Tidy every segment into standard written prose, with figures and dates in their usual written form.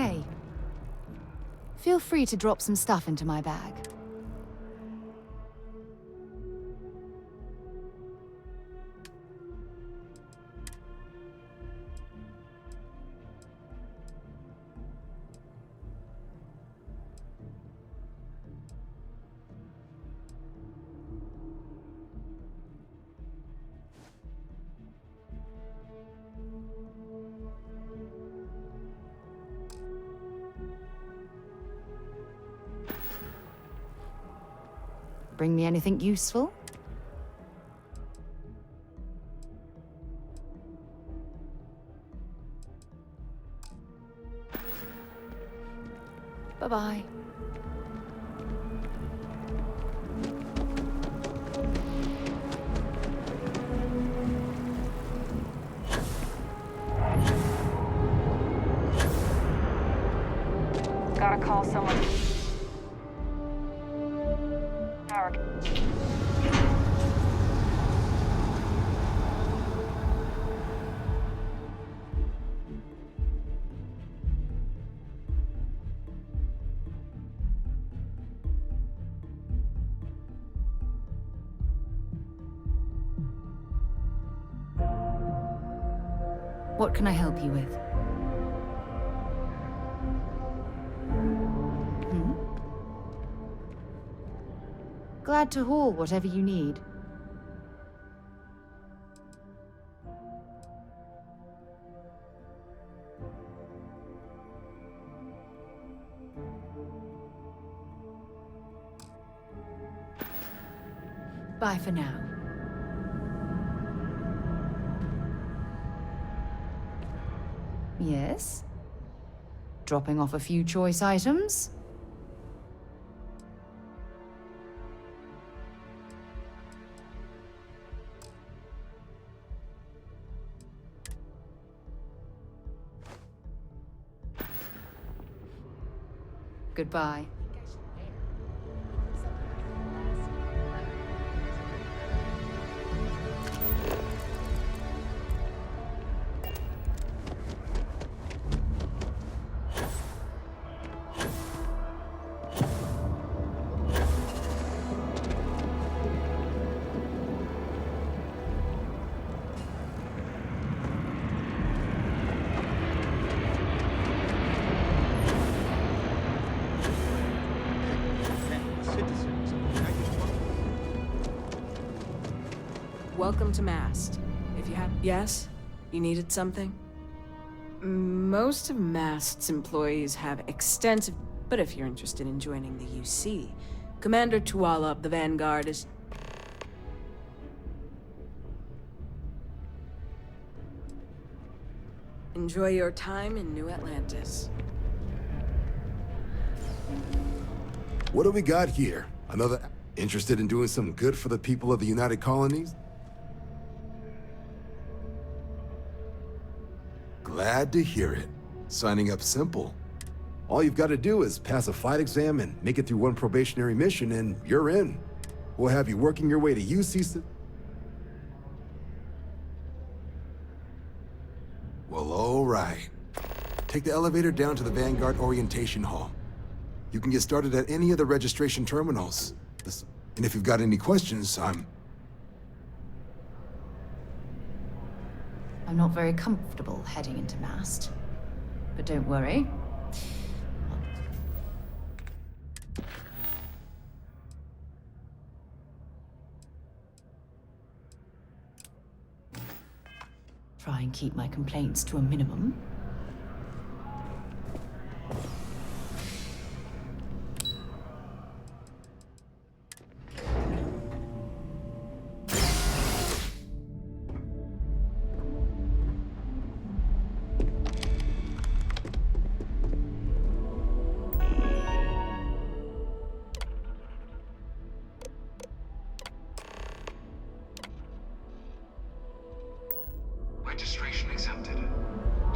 Hey. Feel free to drop some stuff into my bag. Bring me anything useful? Bye-bye. Gotta call someone. Power. What can I help you with? Glad to haul whatever you need. Bye for now. Yes? Dropping off a few choice items? Goodbye. Welcome to Mast. If you have... Yes? You needed something? Most of Mast's employees have extensive... But if you're interested in joining the UC, Commander Tuala of the Vanguard is... Enjoy your time in New Atlantis. What do we got here? Another interested in doing some good for the people of the United Colonies? Glad to hear it. Signing up simple. All you've got to do is pass a flight exam and make it through one probationary mission and you're in. We'll have you working your way to UC... Well, all right. Take the elevator down to the Vanguard Orientation Hall. You can get started at any of the registration terminals. And if you've got any questions, I'm not very comfortable heading into Mast. But don't worry. Try and keep my complaints to a minimum. Registration accepted.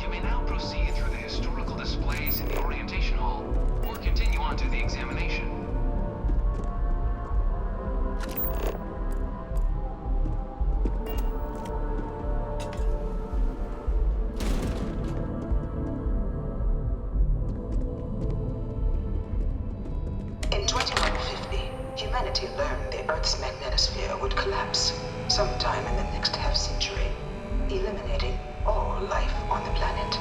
You may now proceed through the historical displays in the orientation hall, or continue on to the examination. humanity learned the Earth's magnetosphere would collapse sometime in the next half-century, eliminating all life on the planet.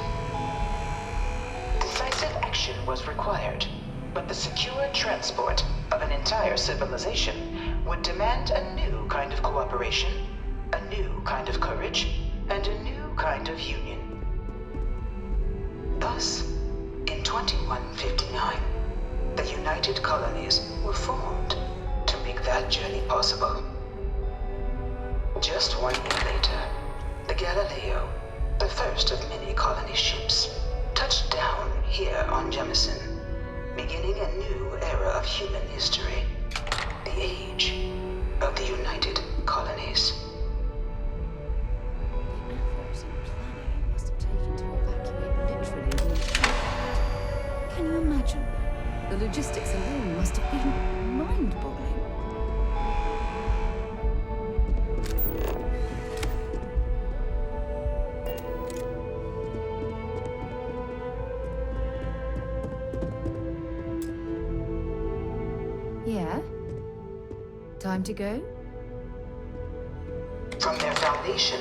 Decisive action was required, but the secure transport of an entire civilization would demand a new kind of cooperation, a new kind of courage, and a new kind of union. Thus, in 2159, the United Colonies were formed to make that journey possible. Just 1 year later, the Galileo, the first of many colony ships, touched down here on Jemison, beginning a new era of human history, the age of the United Colonies. The effort and planning it must have taken to evacuate literally all. Can you imagine? The logistics alone must have been mind-boggling. Yeah? Time to go? From their foundation,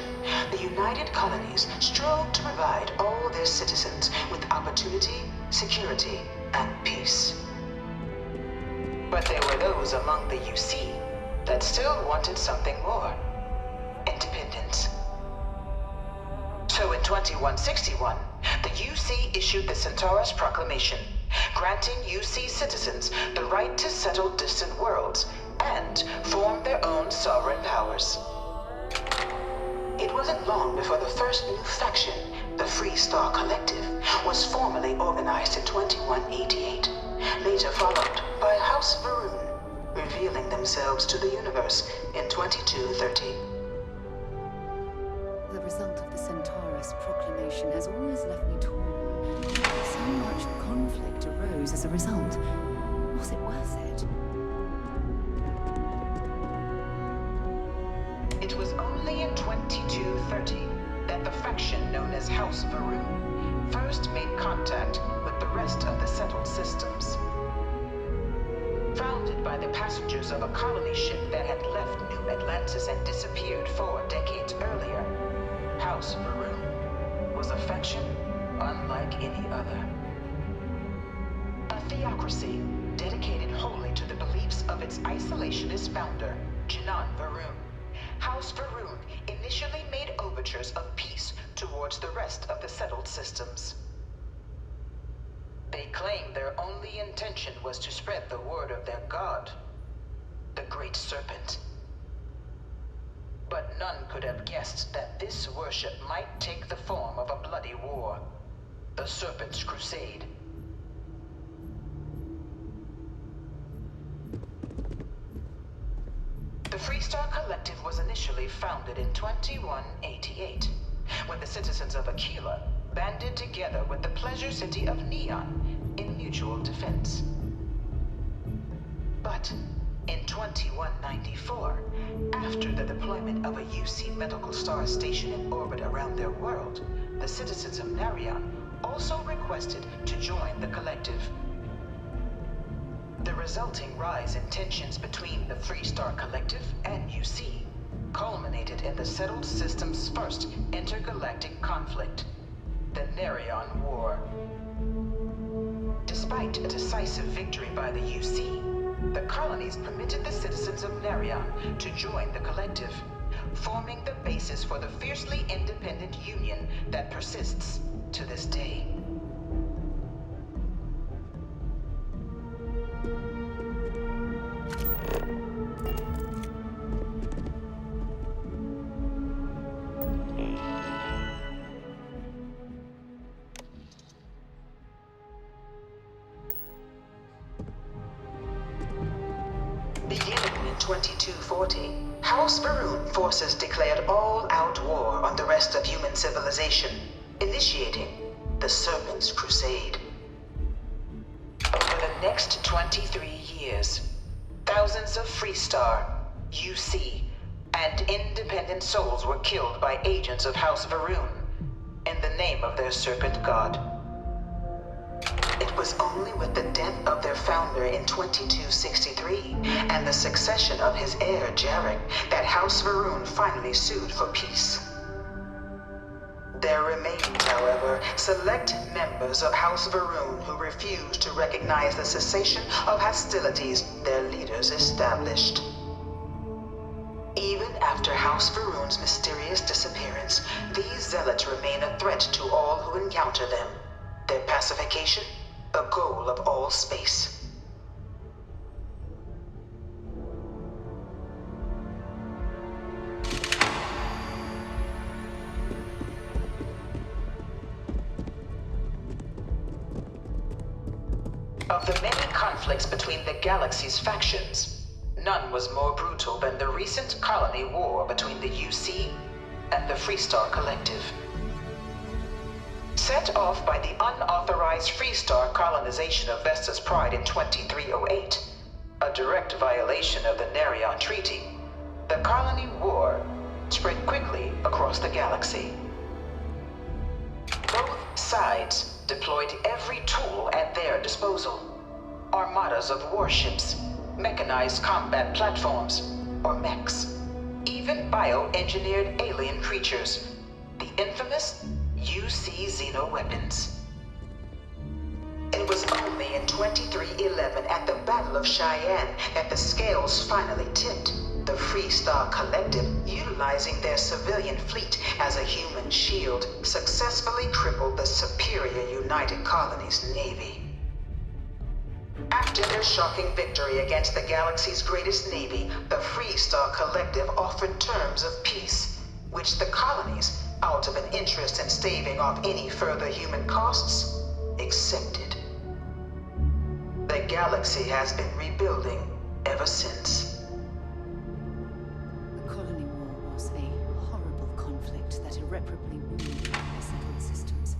the United Colonies strove to provide all their citizens with opportunity, security, and peace. But there were those among the UC that still wanted something more: independence. So in 2161, the UC issued the Centaurus Proclamation, granting UC citizens the right to settle distant worlds and form their own sovereign powers. It wasn't long before the first new faction, the Free Star Collective, was formally organized in 2188, later followed by House Varun, revealing themselves to the universe in 2230. The result of the Centaurus proclamation has always left me torn. So much conflict arose as a result. Was it worth it? It was only in 2230 that the faction known as House Varun first made contact with the rest of the settled systems. Founded by the passengers of a colony ship that had left New Atlantis and disappeared 4 decades earlier, House Varun was a faction unlike any other. A theocracy dedicated wholly to the beliefs of its isolationist founder, Jinan Varun. House Varun initially made overtures of peace towards the rest of the settled systems. They claimed their only intention was to spread the word of their god, the Great Serpent. But none could have guessed that this worship might take the form of a bloody war, the Serpent's Crusade. The Freestar Collective was initially founded in 2188, when the citizens of Aquila banded together with the pleasure city of Neon in mutual defense. But in 2194, after the deployment of a UC medical star station in orbit around their world, the citizens of Narion also requested to join the collective. The resulting rise in tensions between the Freestar Collective and UC culminated in the settled system's first intergalactic conflict, the Narion War. Despite a decisive victory by the UC, the colonies permitted the citizens of Narion to join the collective, forming the basis for the fiercely independent union that persists to this day. Beginning in 2240, House Varun forces declared all-out war on the rest of human civilization, initiating the Serpent's Crusade. Over the next 23 years, thousands of Freestar, UC, and independent souls were killed by agents of House Varun in the name of their serpent god. It was only with the death of their founder in 2263 and the succession of his heir, Jarek, that House Varun finally sued for peace. There remained, however, select members of House Varun who refused to recognize the cessation of hostilities their leaders established. Even after House Varun's mysterious disappearance, these zealots remain a threat to all who encounter them. Their pacification, a goal of all space. Of the many conflicts between the galaxy's factions, none was more brutal than the recent colony war between the UC and the Freestar Collective. Set off by the unauthorized Freestar colonization of Vesta's Pride in 2308, a direct violation of the Nerion Treaty, the colony war spread quickly across the galaxy. Both sides deployed every tool at their disposal. Armadas of warships, mechanized combat platforms, or mechs, even bioengineered alien creatures, the infamous UC xeno-weapons. It was only in 2311 at the Battle of Cheyenne that the scales finally tipped. The Freestar Collective, utilizing their civilian fleet as a human shield, successfully crippled the superior United Colonies Navy. After their shocking victory against the galaxy's greatest navy, the Freestar Collective offered terms of peace, which the colonies, out of an interest in staving off any further human costs, accepted. The galaxy has been rebuilding ever since. The colony war was a horrible conflict that irreparably wounded the settled systems.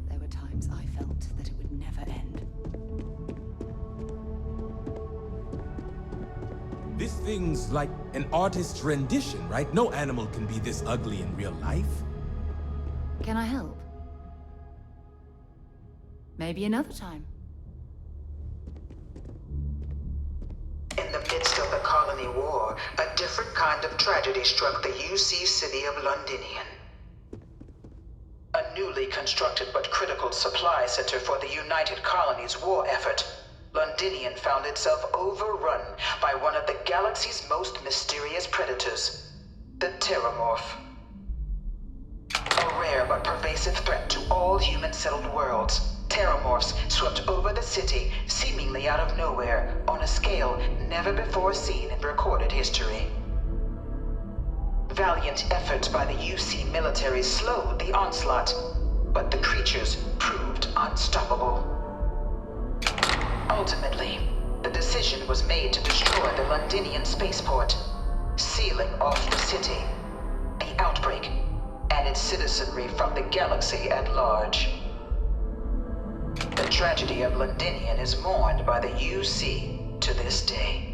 There were times I felt that it would never end. This thing's like an artist's rendition, right? No animal can be this ugly in real life. Can I help? Maybe another time. In the midst of the colony war, a different kind of tragedy struck the UC city of Londinian. A newly constructed but critical supply center for the United Colonies' war effort, Londinian found itself overrun by one of the galaxy's most mysterious predators, the Terramorph. A rare but pervasive threat to all human-settled worlds, Terramorphs swept over the city, seemingly out of nowhere, on a scale never before seen in recorded history. Valiant efforts by the UC military slowed the onslaught, but the creatures proved unstoppable. Ultimately, the decision was made to destroy the Londinian spaceport, sealing off the city, the outbreak, and its citizenry from the galaxy at large. The tragedy of Londinian is mourned by the UC to this day.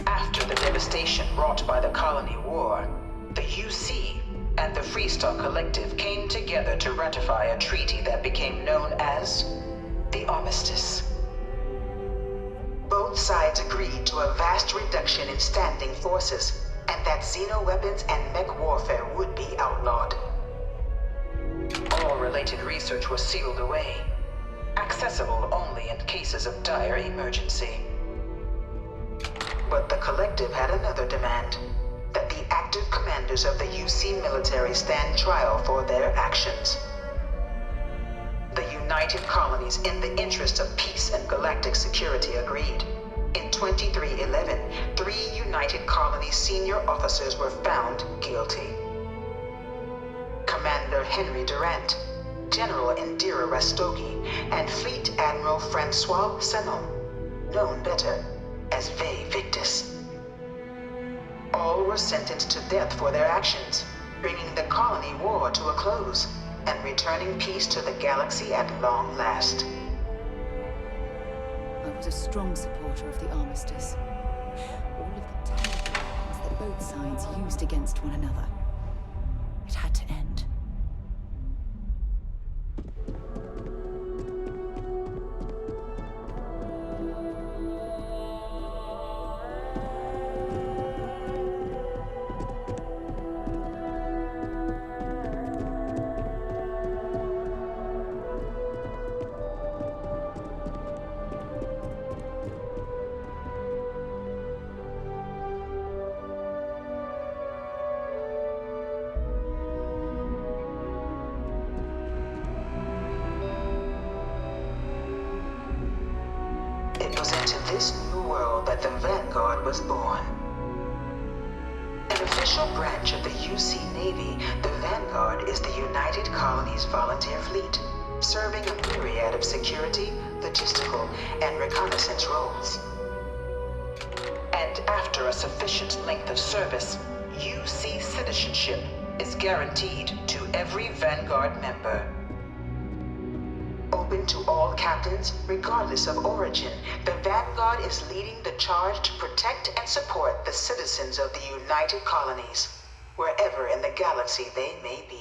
After the devastation wrought by the colony war, the UC and the Freestar Collective came together to ratify a treaty that became known as the Armistice. Both sides agreed to a vast reduction in standing forces, and that xeno-weapons and mech warfare would be outlawed. All related research was sealed away, accessible only in cases of dire emergency. But the Collective had another demand, that the active commanders of the UC military stand trial for their actions. The United Colonies, in the interest of peace and galactic security, agreed. In 2311, 3 United Colonies senior officers were found guilty. Commander Henry Durant, General Indira Rastogi, and Fleet Admiral Francois Sanon, known better as Ve Victus. All were sentenced to death for their actions, bringing the colony war to a close and returning peace to the galaxy at long last. I was a strong supporter of the armistice. All of the terrible weapons that both sides used against one another. It had to end. It was into this new world that the Vanguard was born. An official branch of the UC Navy, the Vanguard is the United Colonies Volunteer Fleet, serving a myriad of security, logistical, and reconnaissance roles. And after a sufficient length of service, UC citizenship is guaranteed to every Vanguard member. Open to all captains, regardless of origin, the Vanguard is leading the charge to protect and support the citizens of the United Colonies, wherever in the galaxy they may be.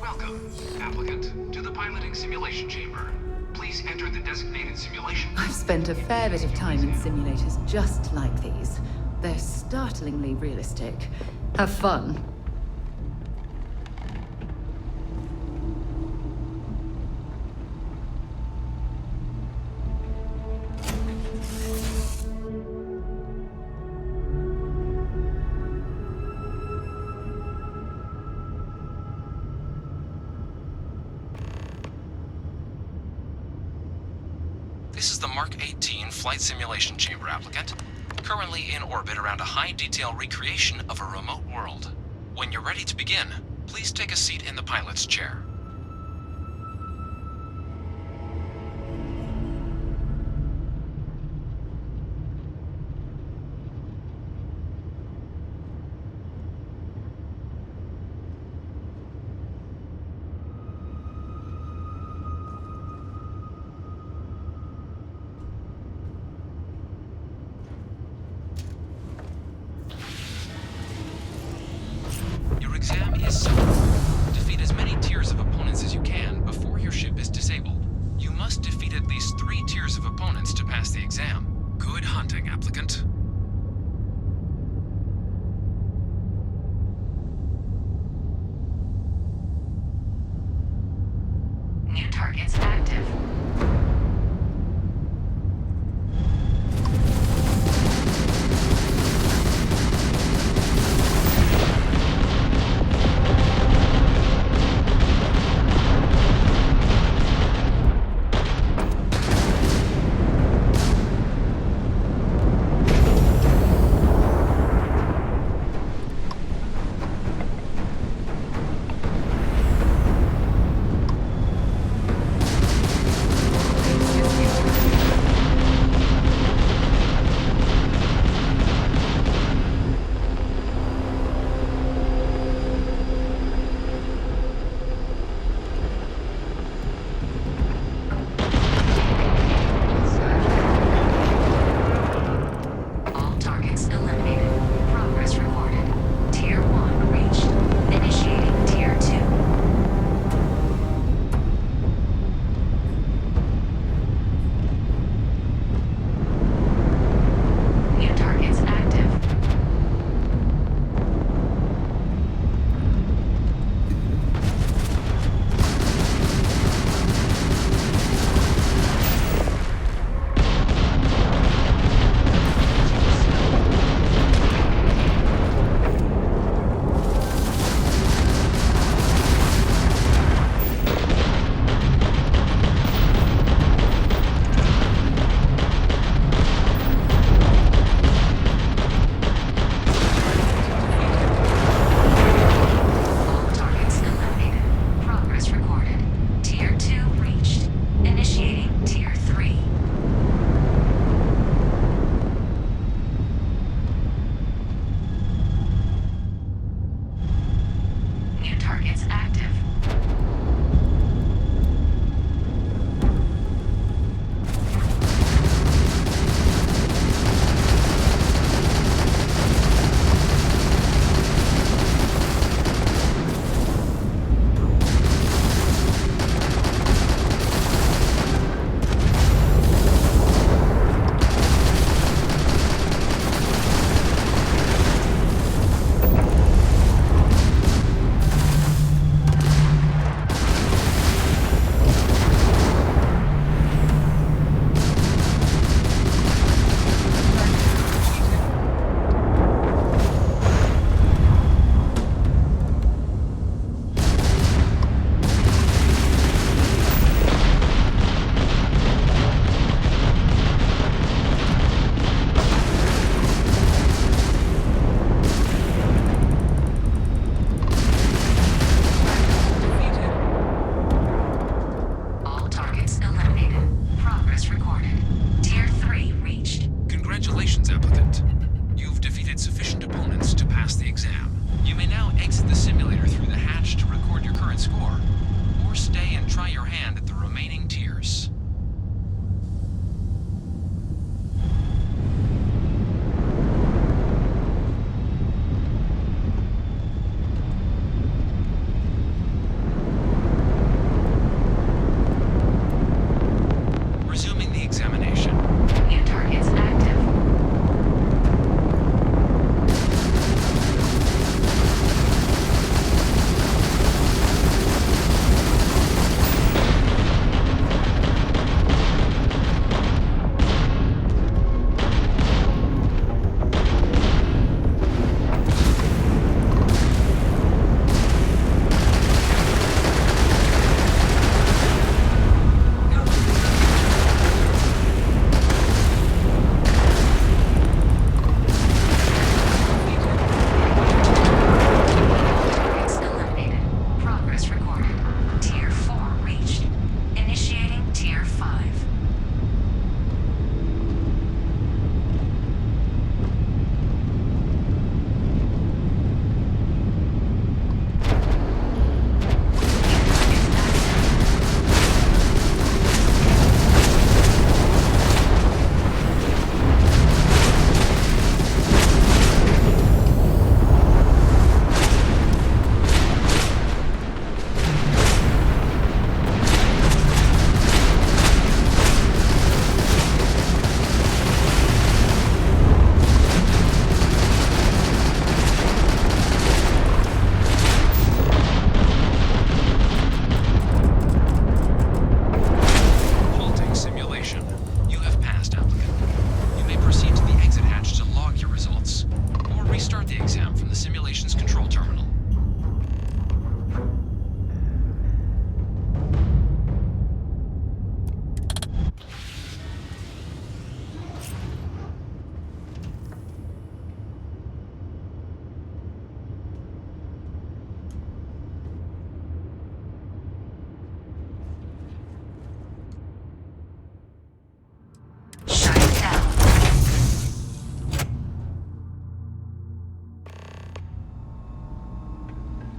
Welcome, applicant, to the piloting simulation chamber. Please enter the designated simulation. I've spent a fair bit of time in simulators just like these. They're startlingly realistic. Have fun. This is the Mark 18 Flight Simulation Chamber applicant, currently in orbit around a high-detail recreation of a remote world. When you're ready to begin, please take a seat in the pilot's chair. Your exam is simple. Defeat as many tiers of opponents as you can before your ship is disabled. You must defeat at least 3 tiers of opponents to pass the exam. Good hunting, applicant. New targets active. New targets active. All targets eliminated. Progress recorded. Tier 3 reached. Congratulations, applicant. You've defeated sufficient opponents to pass the exam. You may now exit the simulator through the hatch to record your current score, or stay and try your hand at the remaining tiers. Resuming the examination. New targets active. Targets eliminated. Progress recorded. Tier 4 reached. Initiating Tier 5. Halting simulation. You have passed, applicant. You may proceed to the exit hatch to log your results, or restart the exam from the simulation's control terminal. Shut it down.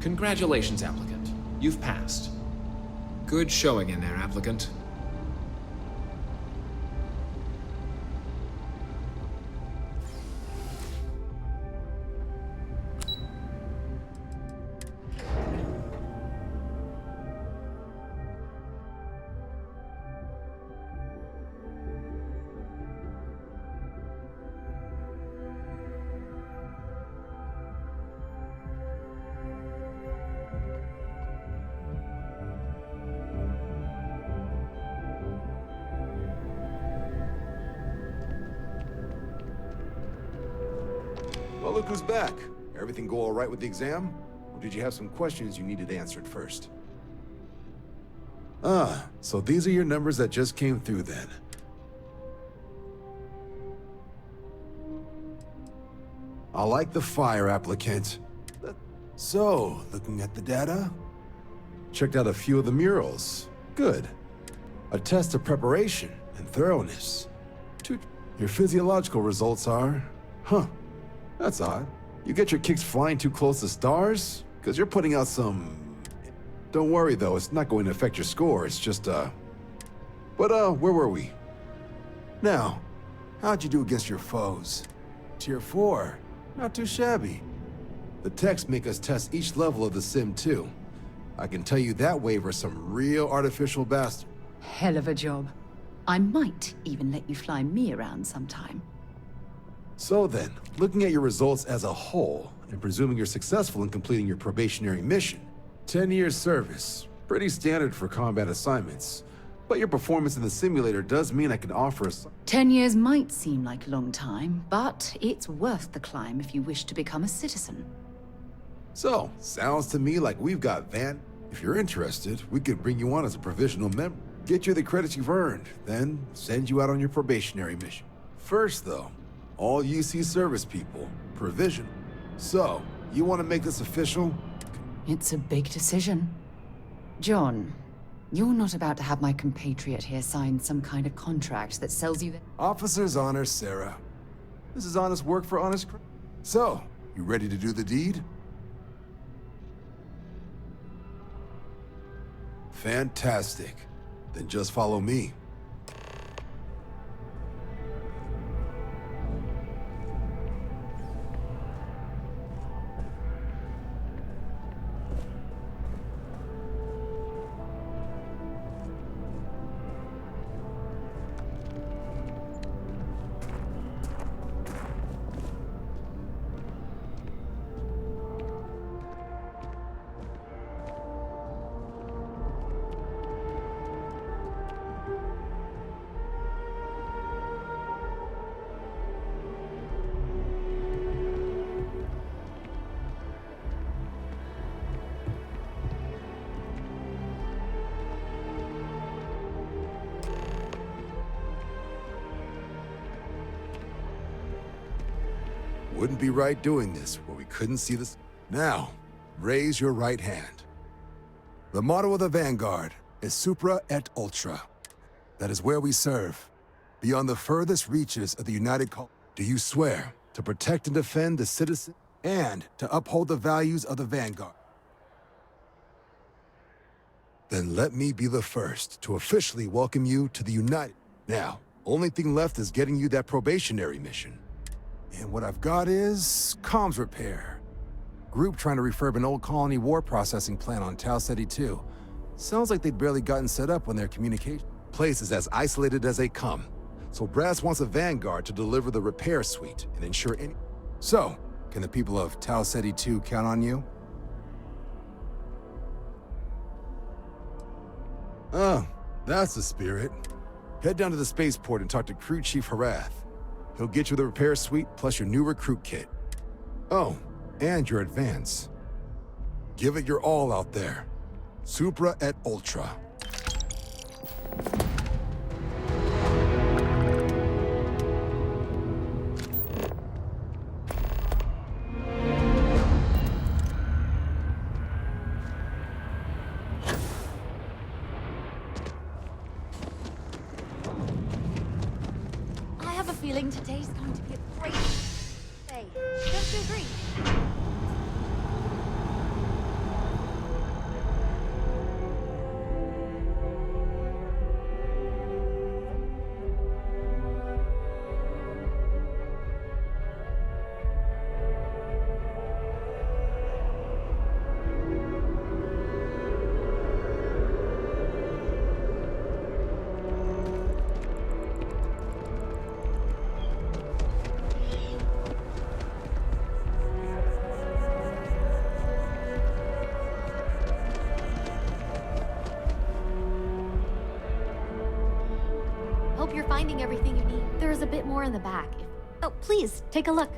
Congratulations, applicant. You've passed. Good showing in there, applicant. Well, look who's back. Everything go all right with the exam? Or did you have some questions you needed answered first? Ah, so these are your numbers that just came through then. I like the fire, applicant. So, looking at the data? Checked out a few of the murals. Good. A test of preparation and thoroughness. Your physiological results are... Huh. That's odd. You get your kicks flying too close to stars? Because you're putting out some... Don't worry, though. It's not going to affect your score. It's just, But, where were we? Now, how'd you do against your foes? Tier 4. Not too shabby. The techs make us test each level of the sim, too. I can tell you that waiver's some real artificial bastard. Hell of a job. I might even let you fly me around sometime. So then, looking at your results as a whole, and presuming you're successful in completing your probationary mission, 10 years service, pretty standard for combat assignments. But your performance in the simulator does mean I can offer a... 10 years might seem like a long time, but it's worth the climb if you wish to become a citizen. So, sounds to me like we've got Van. If you're interested, we could bring you on as a provisional member, get you the credits you've earned, then send you out on your probationary mission. First, though, all UC service people, provision. So, you want to make this official? It's a big decision. John, you're not about to have my compatriot here sign some kind of contract that sells you the... Officer's honor, Sarah. This is honest work for honest... So, you ready to do the deed? Fantastic. Then just follow me. Wouldn't be right doing this where we couldn't see this. Now, raise your right hand. The motto of the Vanguard is Supra et Ultra. That is where we serve, beyond the furthest reaches of the United Colonies. Do you swear to protect and defend the citizen and to uphold the values of the Vanguard? Then let me be the first to officially welcome you to the United. Now, only thing left is getting you that probationary mission. And what I've got is comms repair. Group trying to refurb an old colony war processing plant on Tau Ceti 2. Sounds like they'd barely gotten set up when their communication. Place is as isolated as they come. So Brass wants a Vanguard to deliver the repair suite and ensure any... So, can the people of Tau Ceti 2 count on you? Oh, that's the spirit. Head down to the spaceport and talk to Crew Chief Harath. He'll get you the repair suite plus your new recruit kit. Oh, and your advance. Give it your all out there. Supra et Ultra. I have a feeling today's going to be a great day. Don't you agree? Hope you're finding everything you need. There is a bit more in the back. Oh, please, take a look.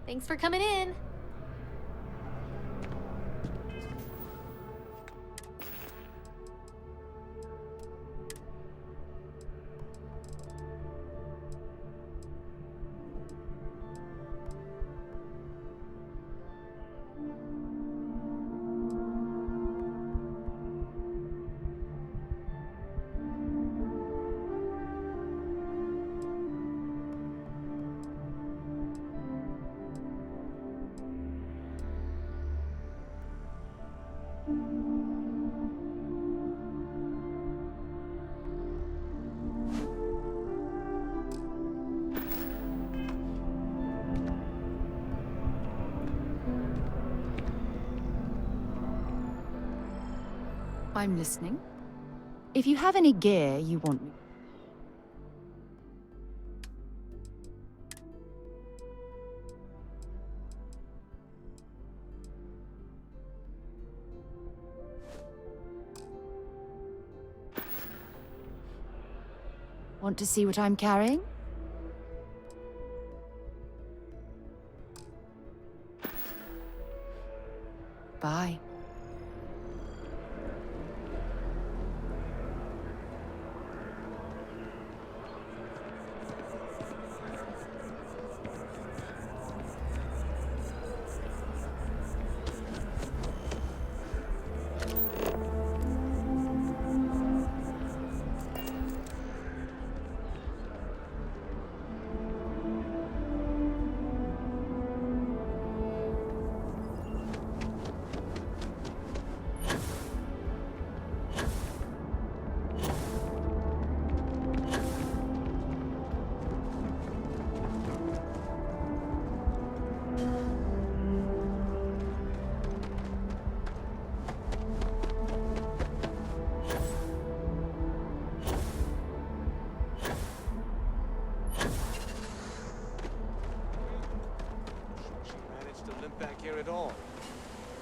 Thanks for coming in. I'm listening. If you have any gear you want me... Want to see what I'm carrying? Bye. Managed to limp back here at all.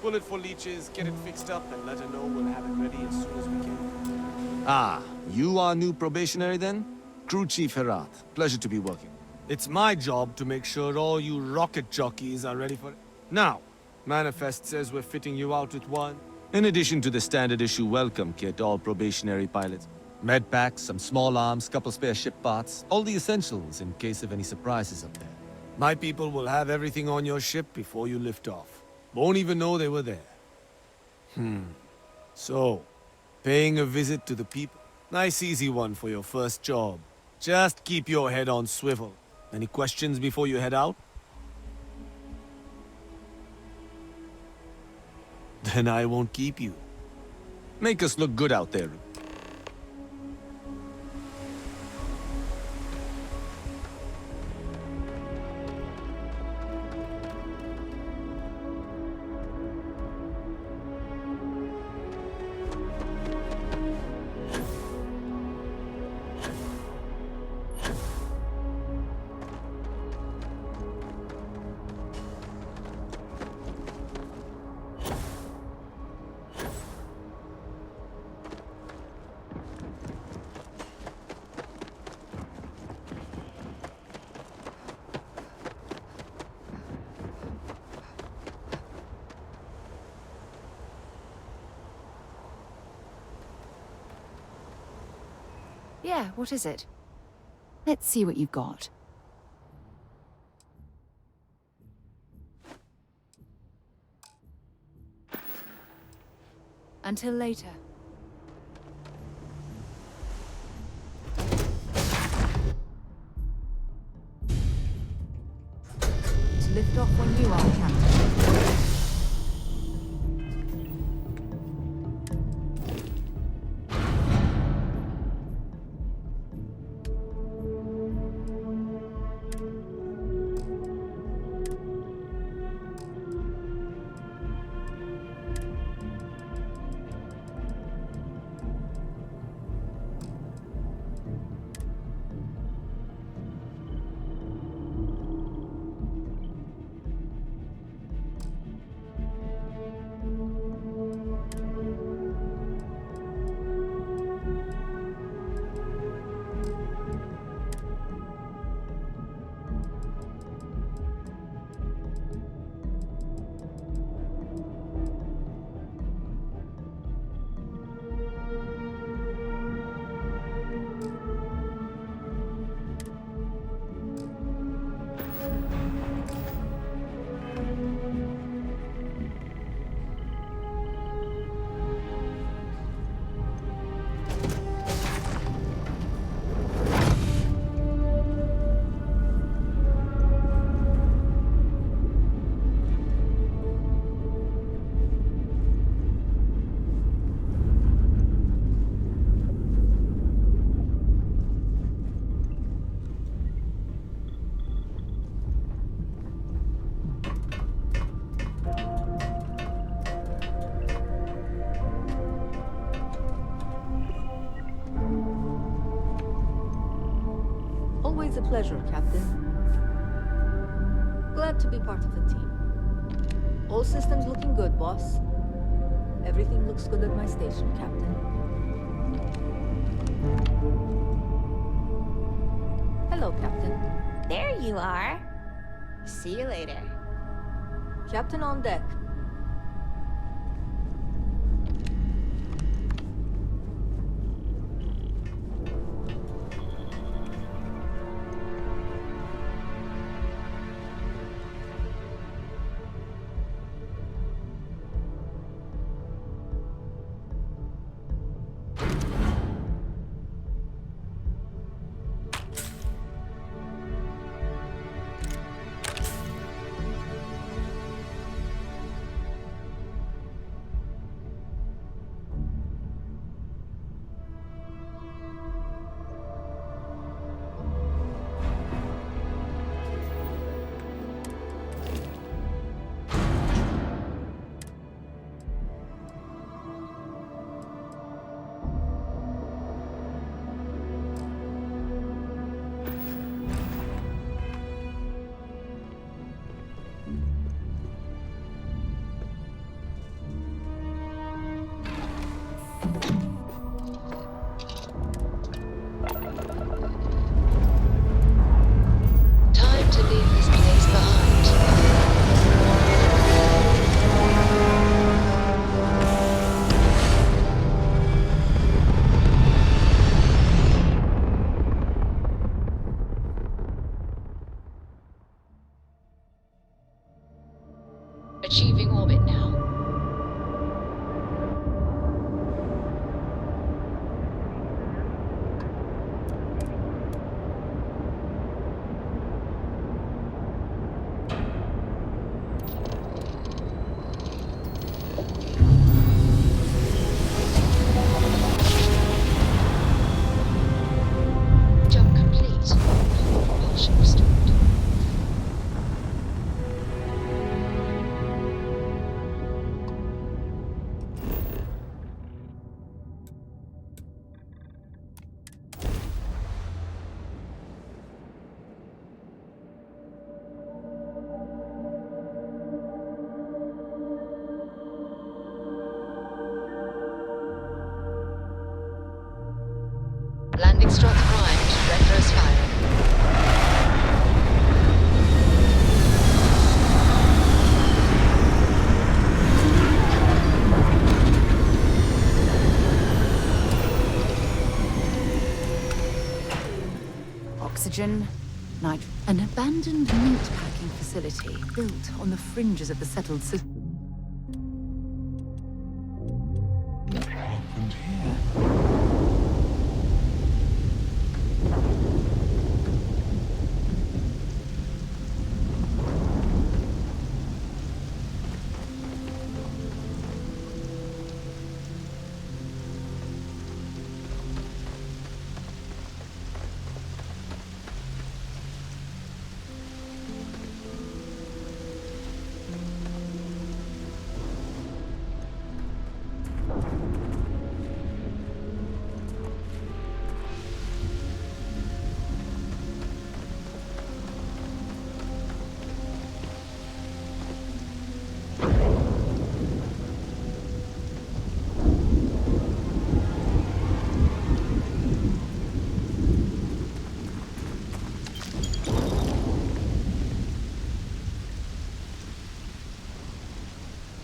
Bullet for leeches, get it fixed up, and let her know we'll have it ready as soon as we can. Ah, you are new probationary then? Crew Chief Herat. Pleasure to be working. It's my job to make sure all you rocket jockeys are ready for it. Now, Manifest says we're fitting you out with one. In addition to the standard issue welcome kit, all probationary pilots. Med packs, some small arms, couple spare ship parts. All the essentials in case of any surprises up there. My people will have everything on your ship before you lift off. Won't even know they were there. So, paying a visit to the people? Nice easy one for your first job. Just keep your head on swivel. Any questions before you head out? Then I won't keep you. Make us look good out there. Yeah, what is it? Let's see what you've got. Until later. To lift off when you are, Captain. Always a pleasure, Captain. Glad to be part of the team. All systems looking good, boss. Everything looks good at my station, Captain. Hello, Captain. There you are. See you later. Captain on deck. Time to leave this place behind. Achieving orbit now. Jump complete. Propulsion restored. Landing struts primed. Retros firing. Oxygen, nitrogen. An abandoned meat-packing facility built on the fringes of the settled system. What happened here?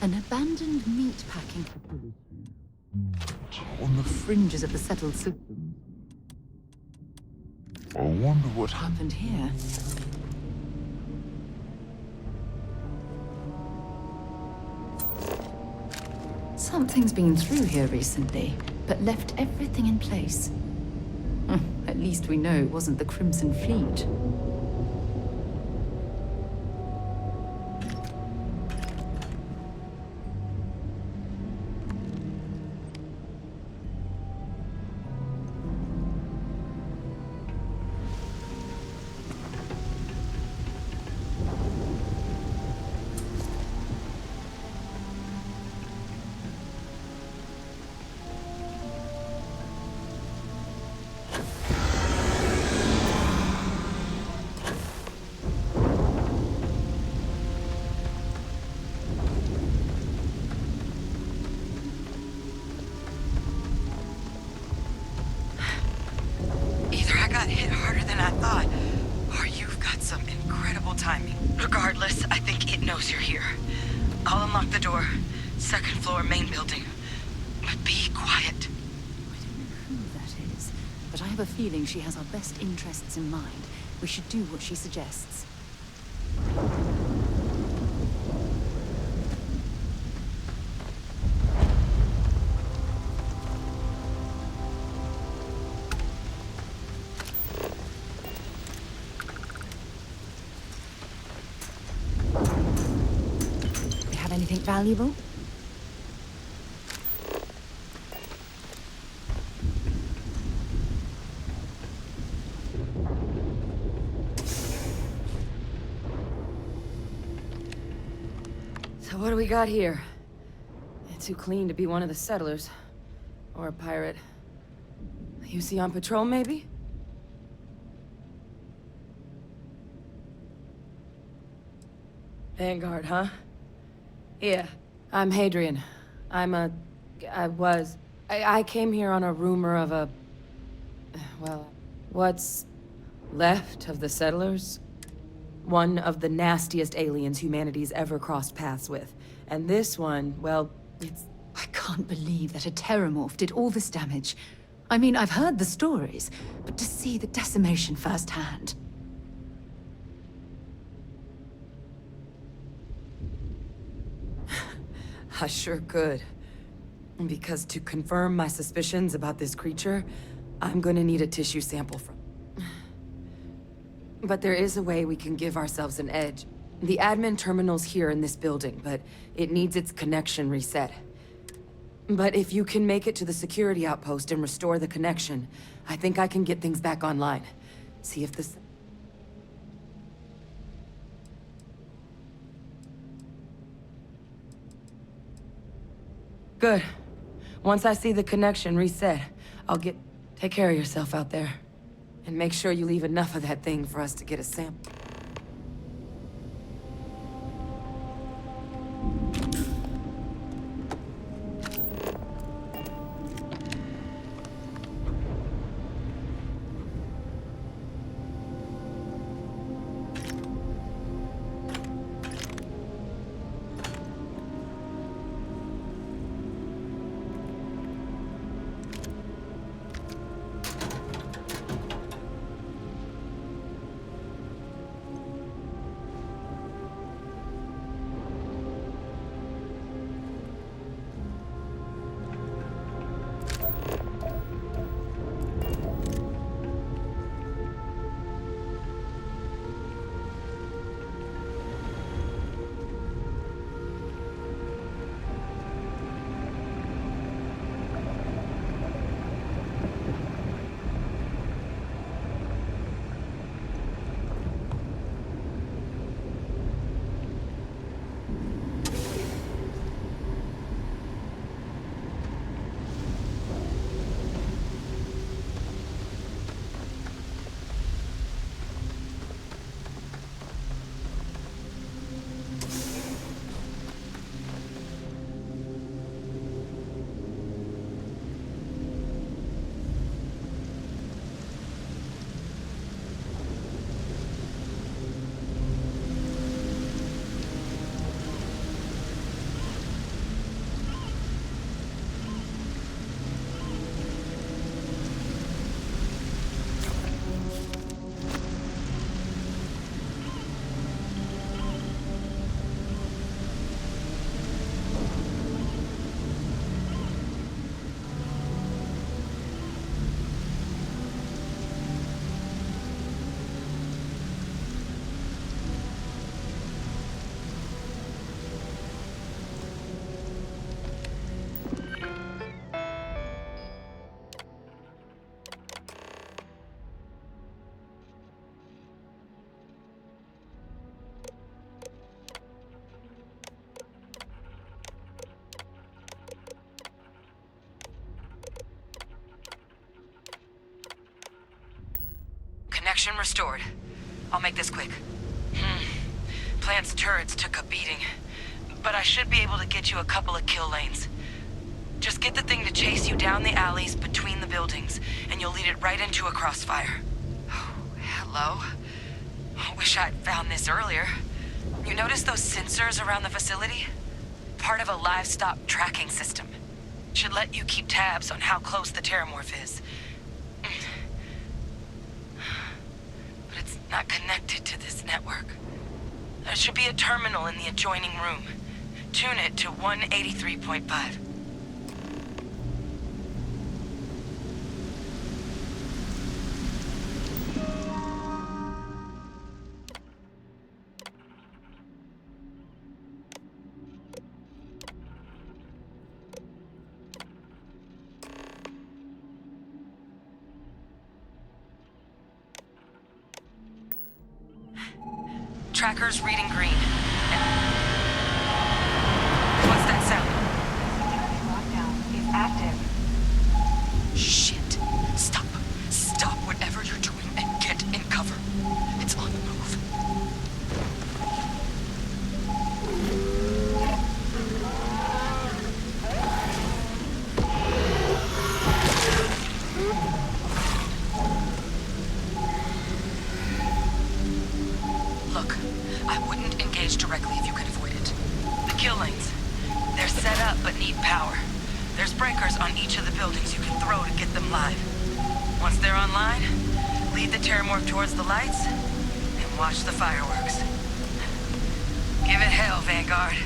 An abandoned meat-packing facility on the fringes of the settled system. I wonder what Happened here. Something's been through here recently, but left everything in place. At least we know it wasn't the Crimson Fleet. Regardless, I think it knows you're here. I'll unlock the door. Second floor, main building. But be quiet. I don't know who that is, but I have a feeling she has our best interests in mind. We should do what she suggests. Anything valuable? So what do we got here? It's too clean to be one of the settlers. Or a pirate. You see on patrol, maybe? Vanguard, huh? Yeah, I'm Hadrian. I came here on a rumor of a... well, what's left of the settlers? One of the nastiest aliens humanity's ever crossed paths with. And this one, well, it's... I can't believe that a terramorph did all this damage. I mean, I've heard the stories, but to see the decimation firsthand... I sure could. Because to confirm my suspicions about this creature, I'm gonna need a tissue sample from... But there is a way we can give ourselves an edge. The admin terminal's here in this building, but it needs its connection reset. But if you can make it to the security outpost and restore the connection, I think I can get things back online. See if this... Good. Once I see the connection reset, I'll get... Take care of yourself out there. And make sure you leave enough of that thing for us to get a sample. Connection restored. I'll make this quick. Plant's turrets took a beating, but I should be able to get you a couple of kill lanes. Just get the thing to chase you down the alleys between the buildings, and you'll lead it right into a crossfire. Oh, hello. I wish I'd found this earlier. You notice those sensors around the facility? Part of a livestock tracking system. Should let you keep tabs on how close the terramorph is. But it's not connected to this network. There should be a terminal in the adjoining room. Tune it to 183.5. Tracker's reading green. What's that sound? Lockdown is active. Shit. Stop. Stop whatever you're doing and get in cover. It's on the move. Look, I wouldn't engage directly if you could avoid it. The kill lanes, they're set up but need power. There's breakers on each of the buildings you can throw to get them live. Once they're online, lead the terramorph towards the lights and watch the fireworks. Give it hell, Vanguard.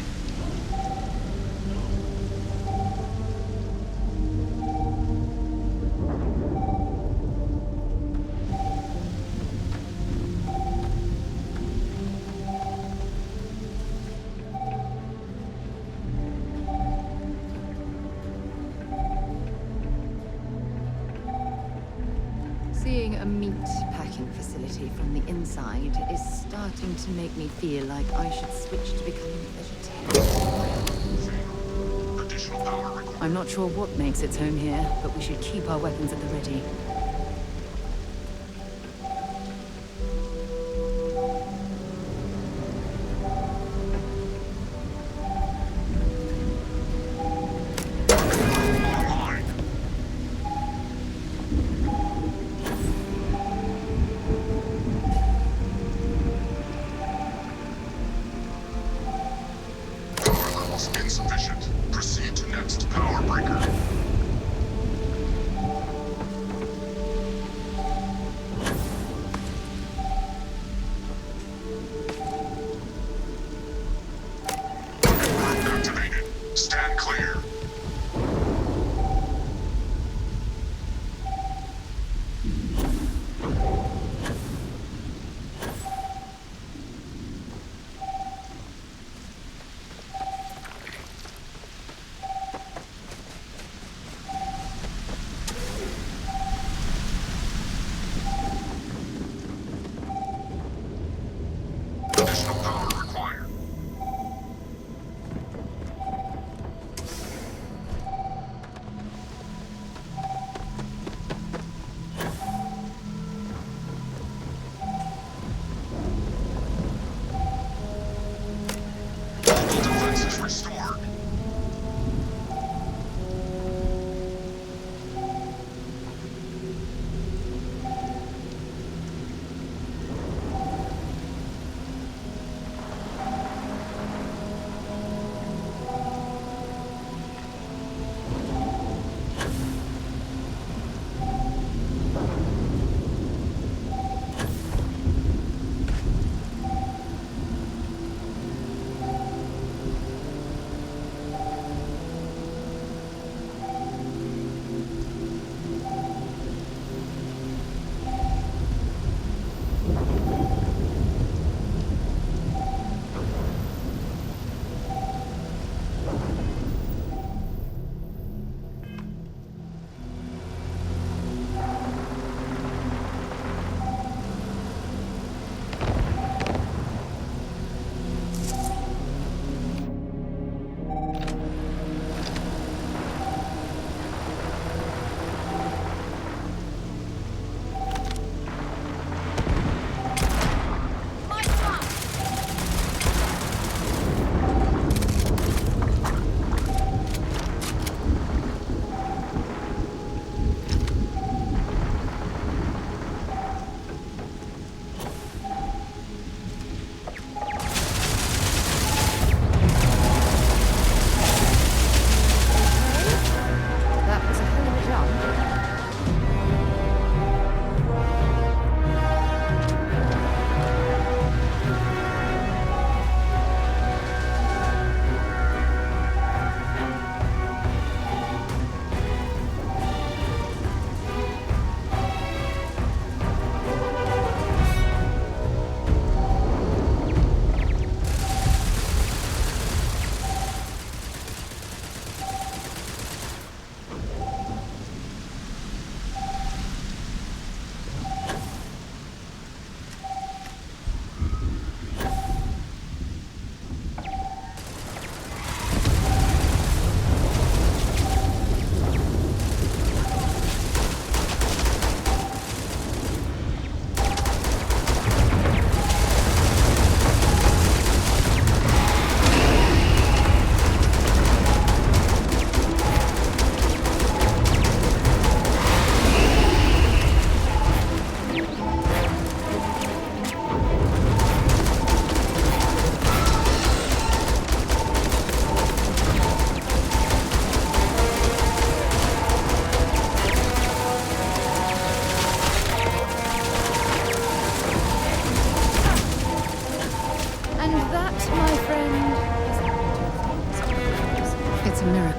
Seeing a meat packing facility from the inside is starting to make me feel like I should switch to becoming a vegetarian. I'm not sure what makes its home here, but we should keep our weapons at the ready. Insufficient. Proceed to next power breaker.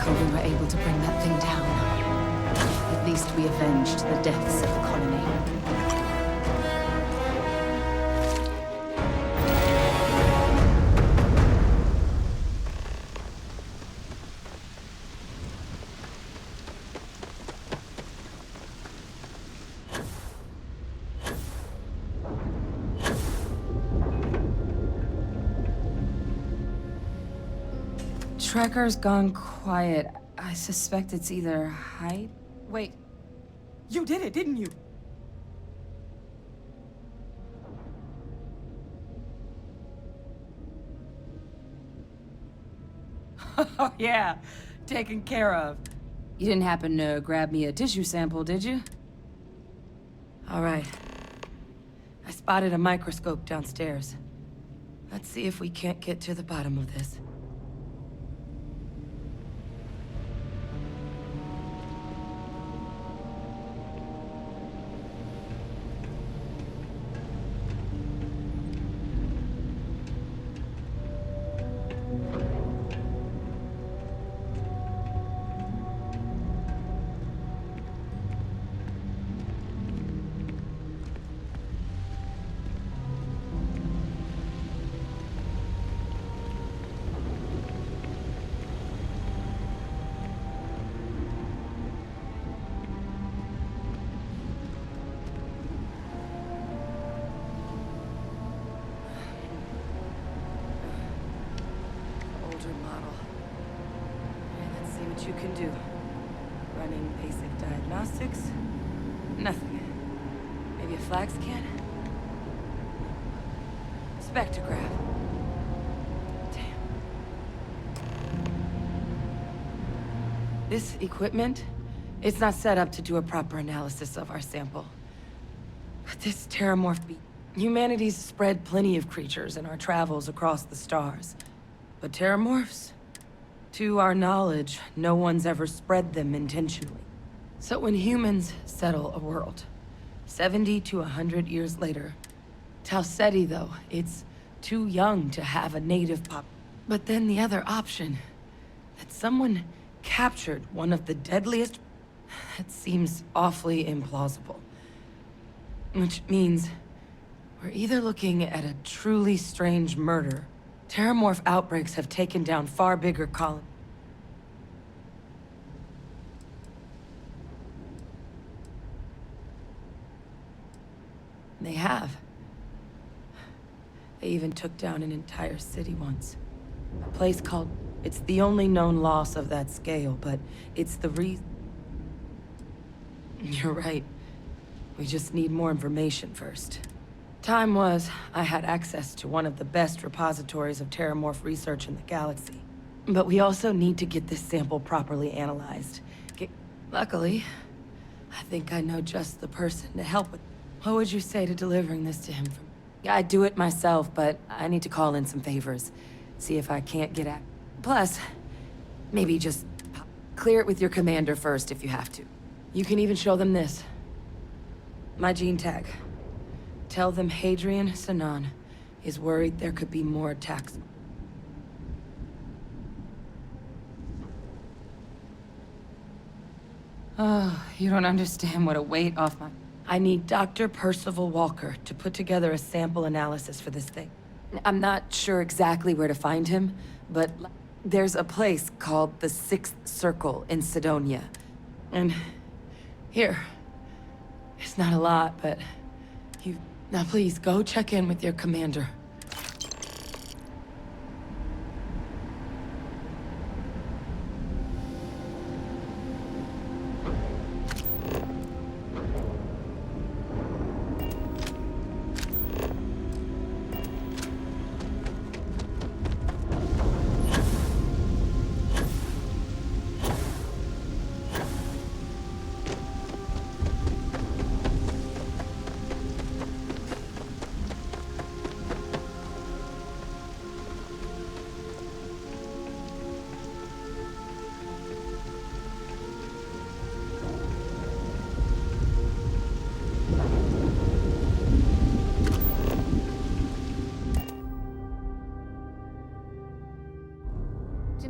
miracle we were able to bring that thing down. At least we avenged the deaths of the colony. Tracker's gone quiet. I suspect it's either hide... Wait. You did it, didn't you? Oh, yeah. Taken care of. You didn't happen to grab me a tissue sample, did you? All right. I spotted a microscope downstairs. Let's see if we can't get to the bottom of this. You can do. Running basic diagnostics? Nothing. Maybe a flag scan? Spectrograph. Damn. This equipment, it's not set up to do a proper analysis of our sample. But this terramorph humanity's spread plenty of creatures in our travels across the stars. But terramorphs? To our knowledge, no one's ever spread them intentionally. So when humans settle a world, 70 to 100 years later, Tau Ceti, though, it's too young to have a native pop. But then the other option, that someone captured one of the deadliest, that seems awfully implausible. Which means we're either looking at a truly strange murder. Terramorph outbreaks have taken down far bigger colonies. They have. They even took down an entire city once. A place called... It's the only known loss of that scale, but it's the reason... You're right. We just need more information first. Time was, I had access to one of the best repositories of terramorph research in the galaxy. But we also need to get this sample properly analyzed. Luckily, I think I know just the person to help with. What would you say to delivering this to him? I'd do it myself, but I need to call in some favors. See if I can't get at. Plus, maybe just clear it with your commander first if you have to. You can even show them this. My gene tag. Tell them Hadrian Sanan is worried there could be more attacks. Oh, you don't understand what a weight off my... I need Dr. Percival Walker to put together a sample analysis for this thing. I'm not sure exactly where to find him, but there's a place called the Sixth Circle in Sidonia. And here, it's not a lot, but you... Now please, go check in with your commander.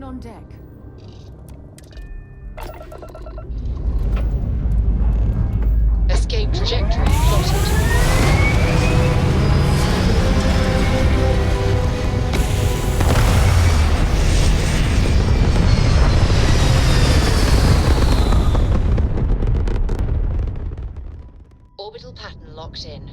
On deck. locked in.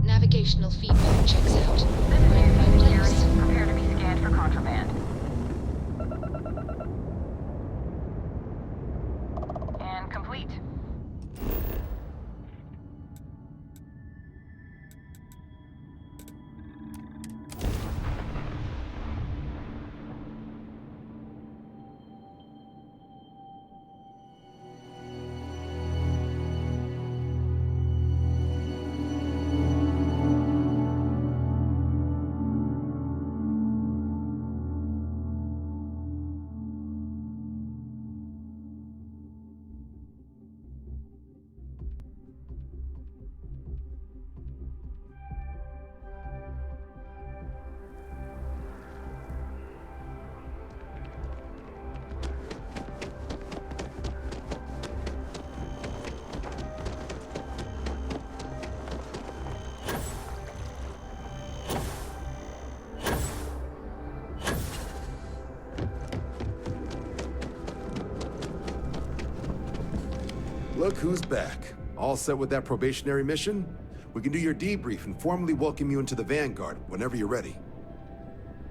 Navigational feedback checks out. Verify place. Prepare to be scanned for contraband. And complete. Look who's back. All set with that probationary mission? We can do your debrief and formally welcome you into the Vanguard whenever you're ready.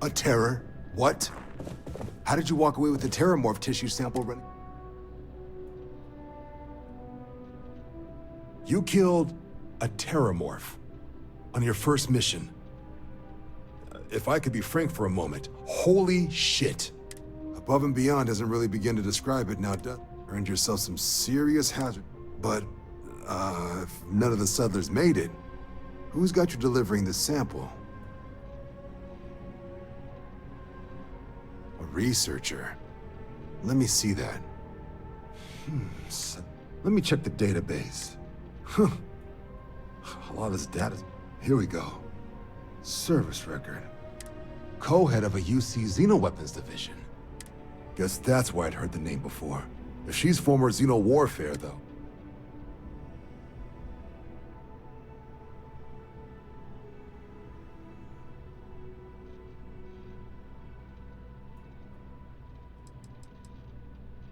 A terror? What? How did you walk away with the terramorph tissue sample running? You killed a terramorph on your first mission. If I could be frank for a moment, holy shit. Above and beyond doesn't really begin to describe it now, does it? Earned yourself some serious hazard. But, if none of the settlers made it, who's got you delivering the sample? A researcher. Let me see that. Let me check the database. A lot of this data. Here we go. Service record. Co-head of a UC Xenoweapons division. Guess that's why I'd heard the name before. If she's former Xeno warfare, though.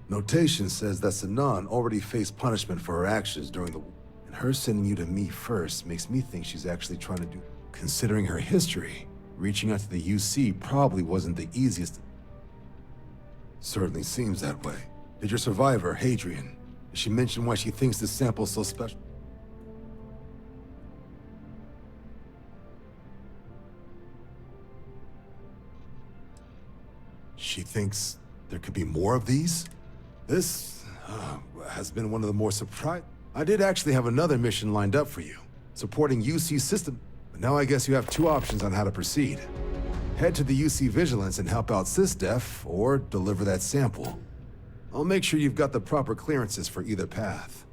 Notation says that Sanan already faced punishment for her actions during the war. And her sending you to me first makes me think she's actually trying to do... Considering her history, reaching out to the UC probably wasn't the easiest. Certainly seems that way. Did your survivor, Hadrian, did she mention why she thinks this sample's so special? She thinks there could be more of these? This has been one of the more surprising. I did actually have another mission lined up for you, supporting UC system. But now I guess you have two options on how to proceed. Head to the UC Vigilance and help out SysDef, or deliver that sample. I'll make sure you've got the proper clearances for either path.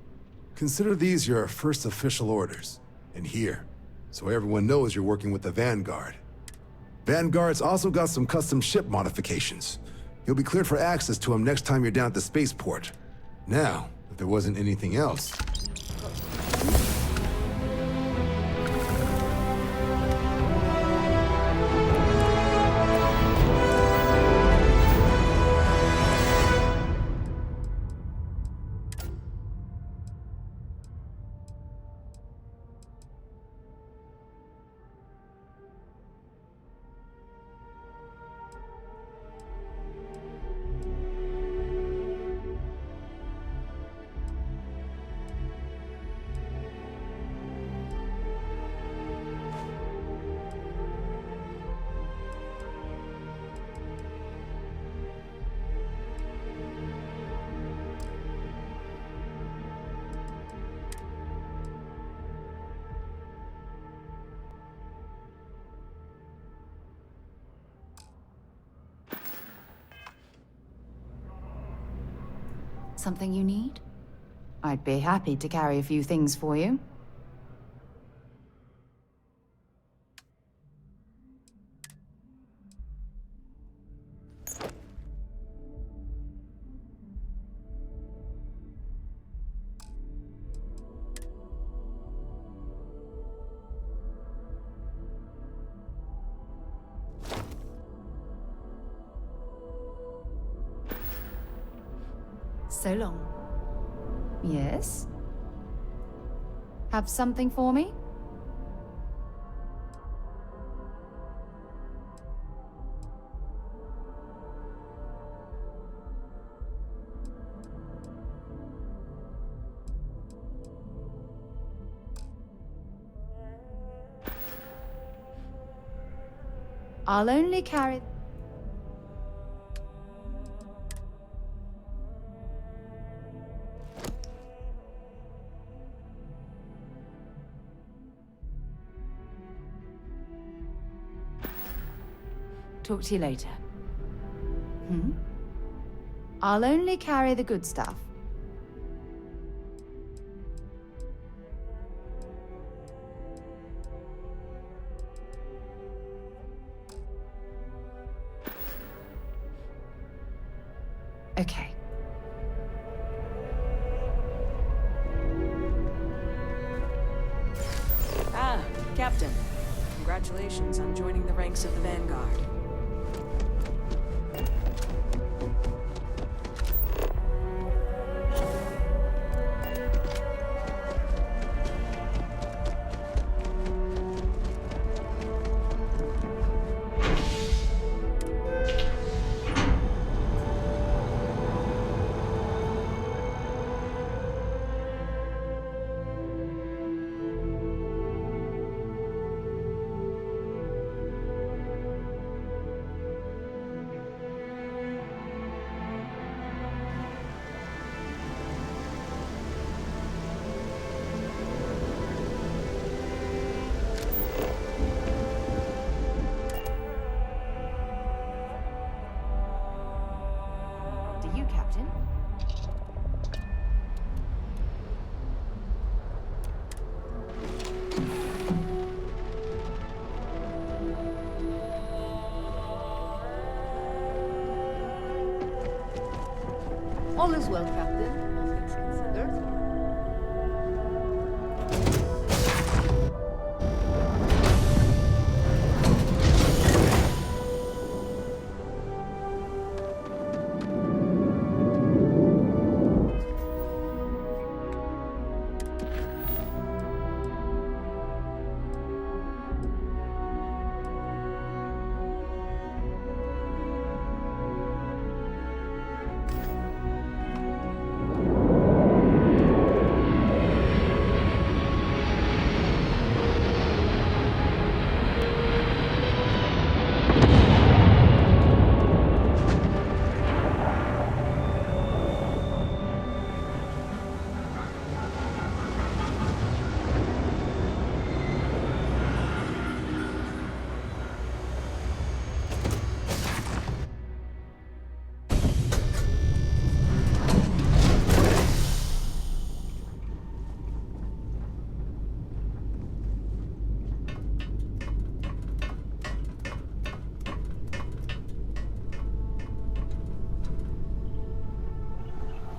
Consider these your first official orders. And here, so everyone knows you're working with the Vanguard. Vanguard's also got some custom ship modifications. You'll be cleared for access to them next time you're down at the spaceport. Now, if there wasn't anything else... Something you need? I'd be happy to carry a few things for you. So long. Yes? Have something for me? I'll only carry... Talk to you later. I'll only carry the good stuff. Okay. Ah, Captain. Congratulations on joining the ranks of the Vanguard. To you, Captain. All is well, Captain. All things considered.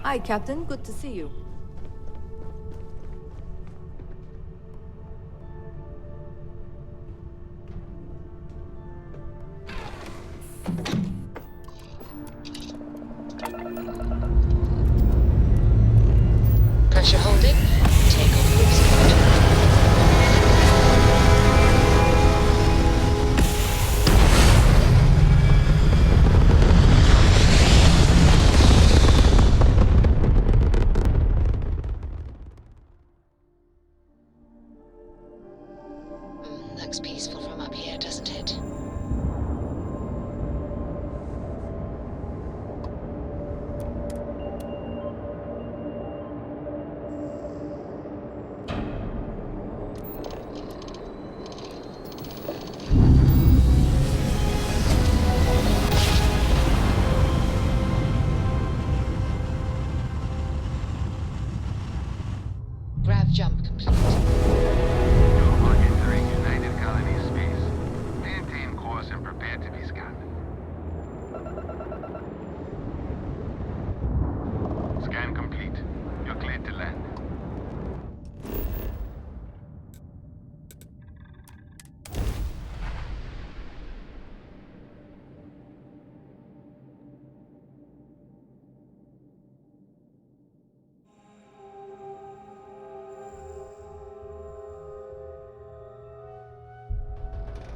Hi, Captain. Good to see you. Pressure holding. Takeoff cruise code.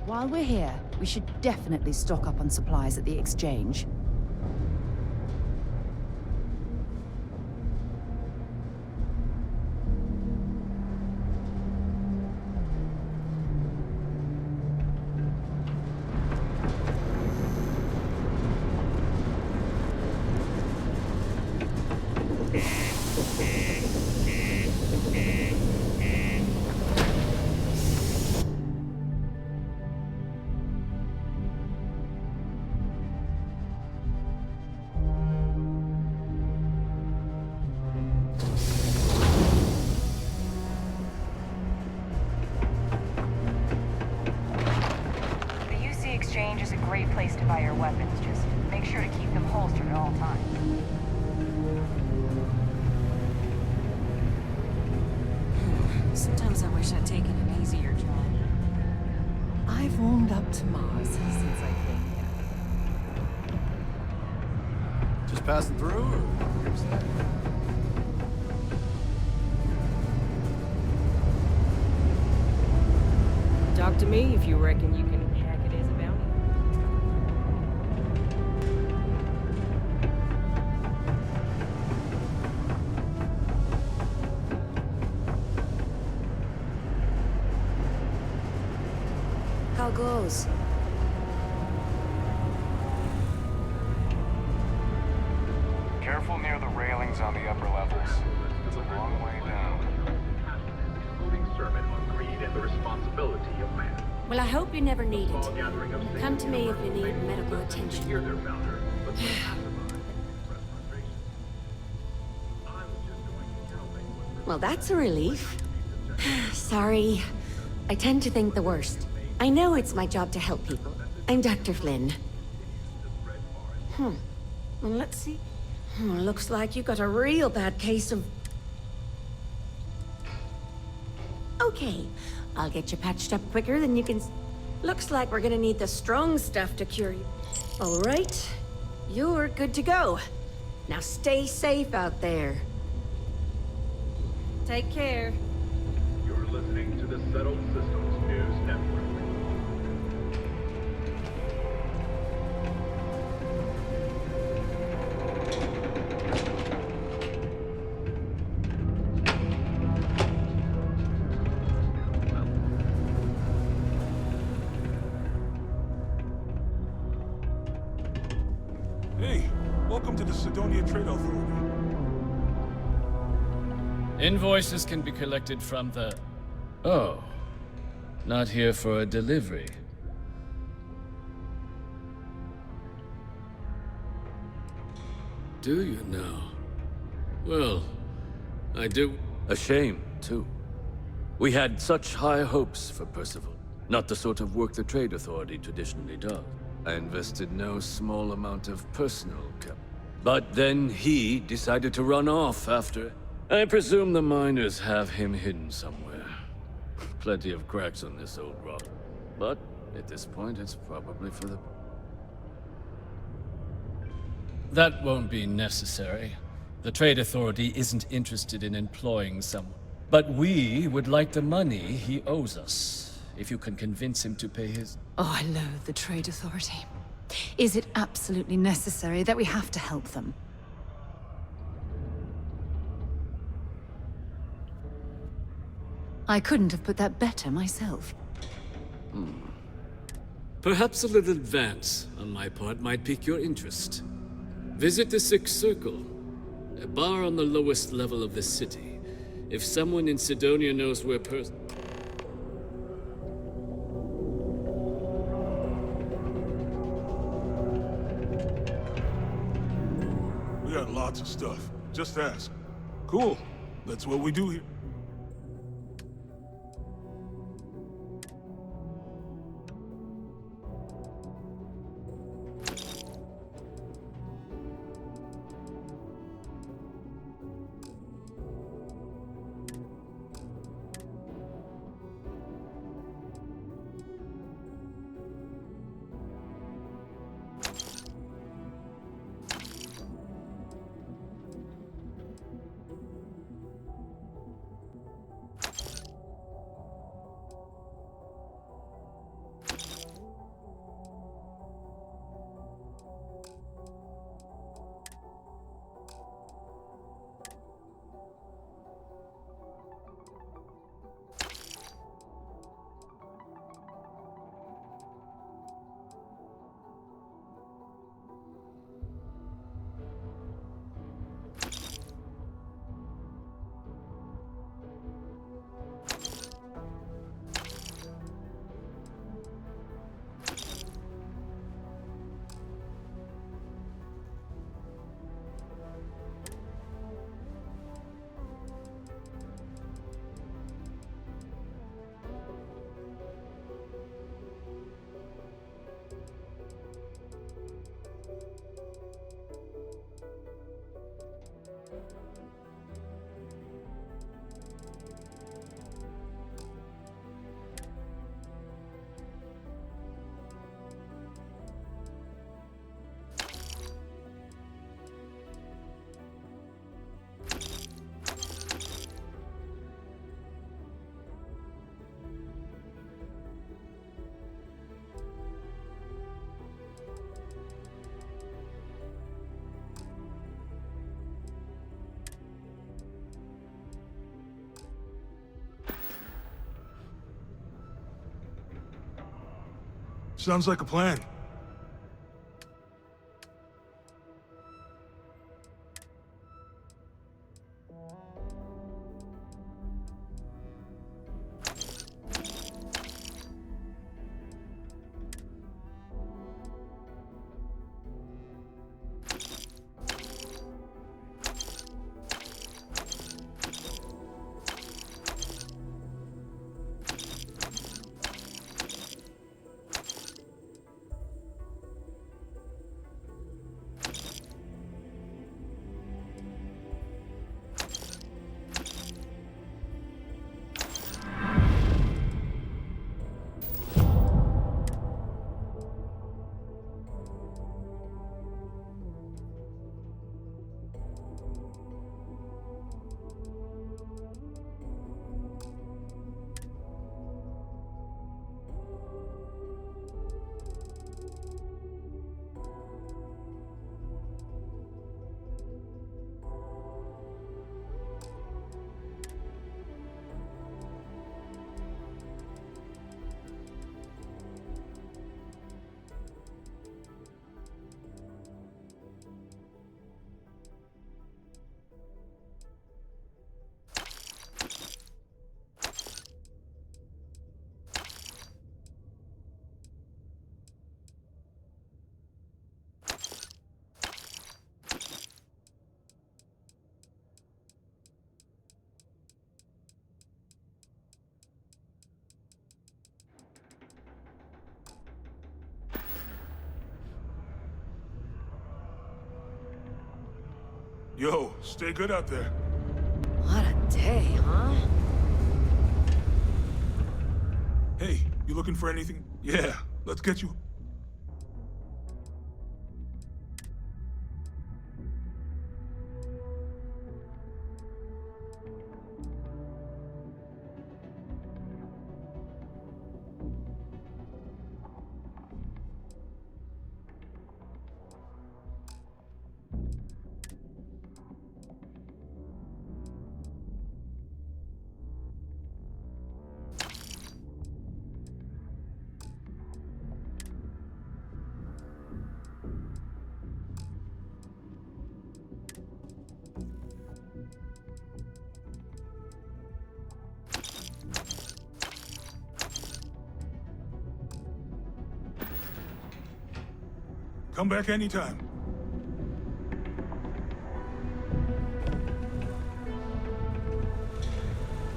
While we're here, we should definitely stock up on supplies at the exchange. Exchange is a great place to buy your weapons. Just make sure to keep them holstered at all times. Sometimes I wish I'd taken an easier job. I've warmed up to Mars since I came here. Just passing through, or where's that? Talk to me if you reckon you can hack it as a bounty. How goes? Careful near the railings on the upper levels. It's a long way down. Including sermon on greed and the responsibility of man. Well, I hope you never need it. Come to me if you need medical attention. Well, that's a relief. Sorry. I tend to think the worst. I know it's my job to help people. I'm Dr. Flynn. Well, let's see. Looks like you got a real bad case of... Okay. I'll get you patched up quicker than you can... Looks like we're gonna need the strong stuff to cure you. All right. You're good to go. Now stay safe out there. Take care. You're listening to the Settled Systems News Network. Hey, welcome to the Sidonia Trade Authority. Invoices can be collected from the... Oh. Not here for a delivery. Do you now? Well, I do. A shame, too. We had such high hopes for Percival. Not the sort of work the Trade Authority traditionally does. I invested no small amount of personal capital. But then he decided to run off after... I presume the miners have him hidden somewhere. Plenty of cracks on this old rock. But at this point, it's probably for the... That won't be necessary. The Trade Authority isn't interested in employing someone. But we would like the money he owes us, if you can convince him to pay his... Oh, I loathe the Trade Authority. Is it absolutely necessary that we have to help them? I couldn't have put that better myself. Perhaps a little advance on my part might pique your interest. Visit the Sixth Circle, a bar on the lowest level of the city. If someone in Sidonia knows where We got lots of stuff. Just ask. Cool. That's what we do here. Sounds like a plan. Yo, stay good out there. What a day, huh? Hey, you looking for anything? Yeah, let's get you. Come back anytime.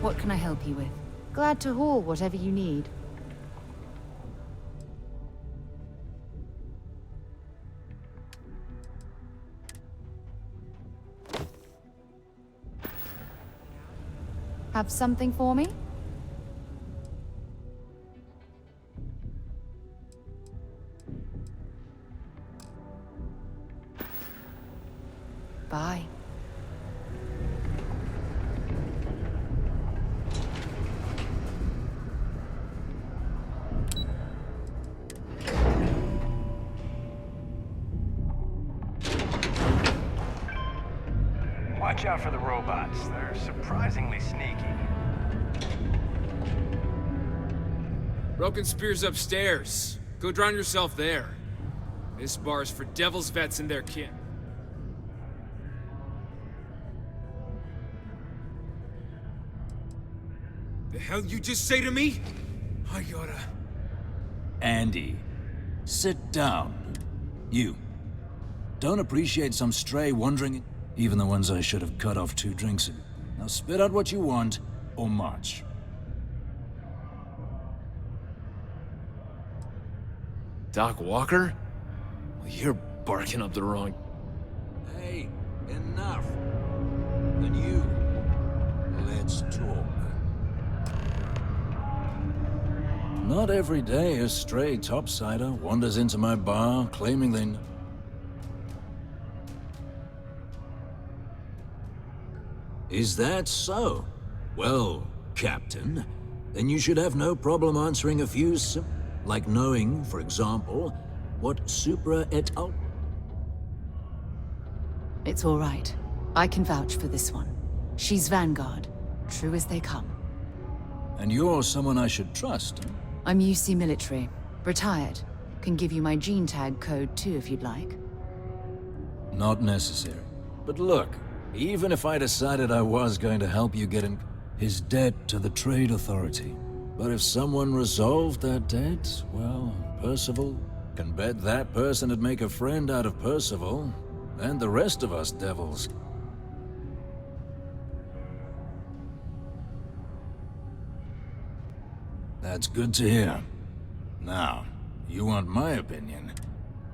What can I help you with? Glad to haul whatever you need. Have something for me? Bye. Watch out for the robots. They're surprisingly sneaky. Broken Spear's upstairs. Go drown yourself there. This bar's for Devil's vets and their kin. The hell you just say to me? I gotta... Andy, sit down. You. Don't appreciate some stray wandering... Even the ones I should have cut off 2 drinks ago. Now spit out what you want, or march. Doc Walker? Well, you're barking up the wrong... Hey, enough. And you, let's talk. Not every day a stray topsider wanders into my bar claiming they know. Is that so? Well, Captain, then you should have no problem answering a few like knowing, for example, what Supra et al. It's all right. I can vouch for this one. She's Vanguard, true as they come. And you're someone I should trust, huh? I'm UC military, retired, Can give you my gene tag code too if you'd like. Not necessary. But look, even if I decided I was going to help you get in his debt to the Trade Authority. But if someone resolved that debt, well, Percival can bet that person would make a friend out of Percival, and the rest of us devils. That's good to hear. Now, you want my opinion?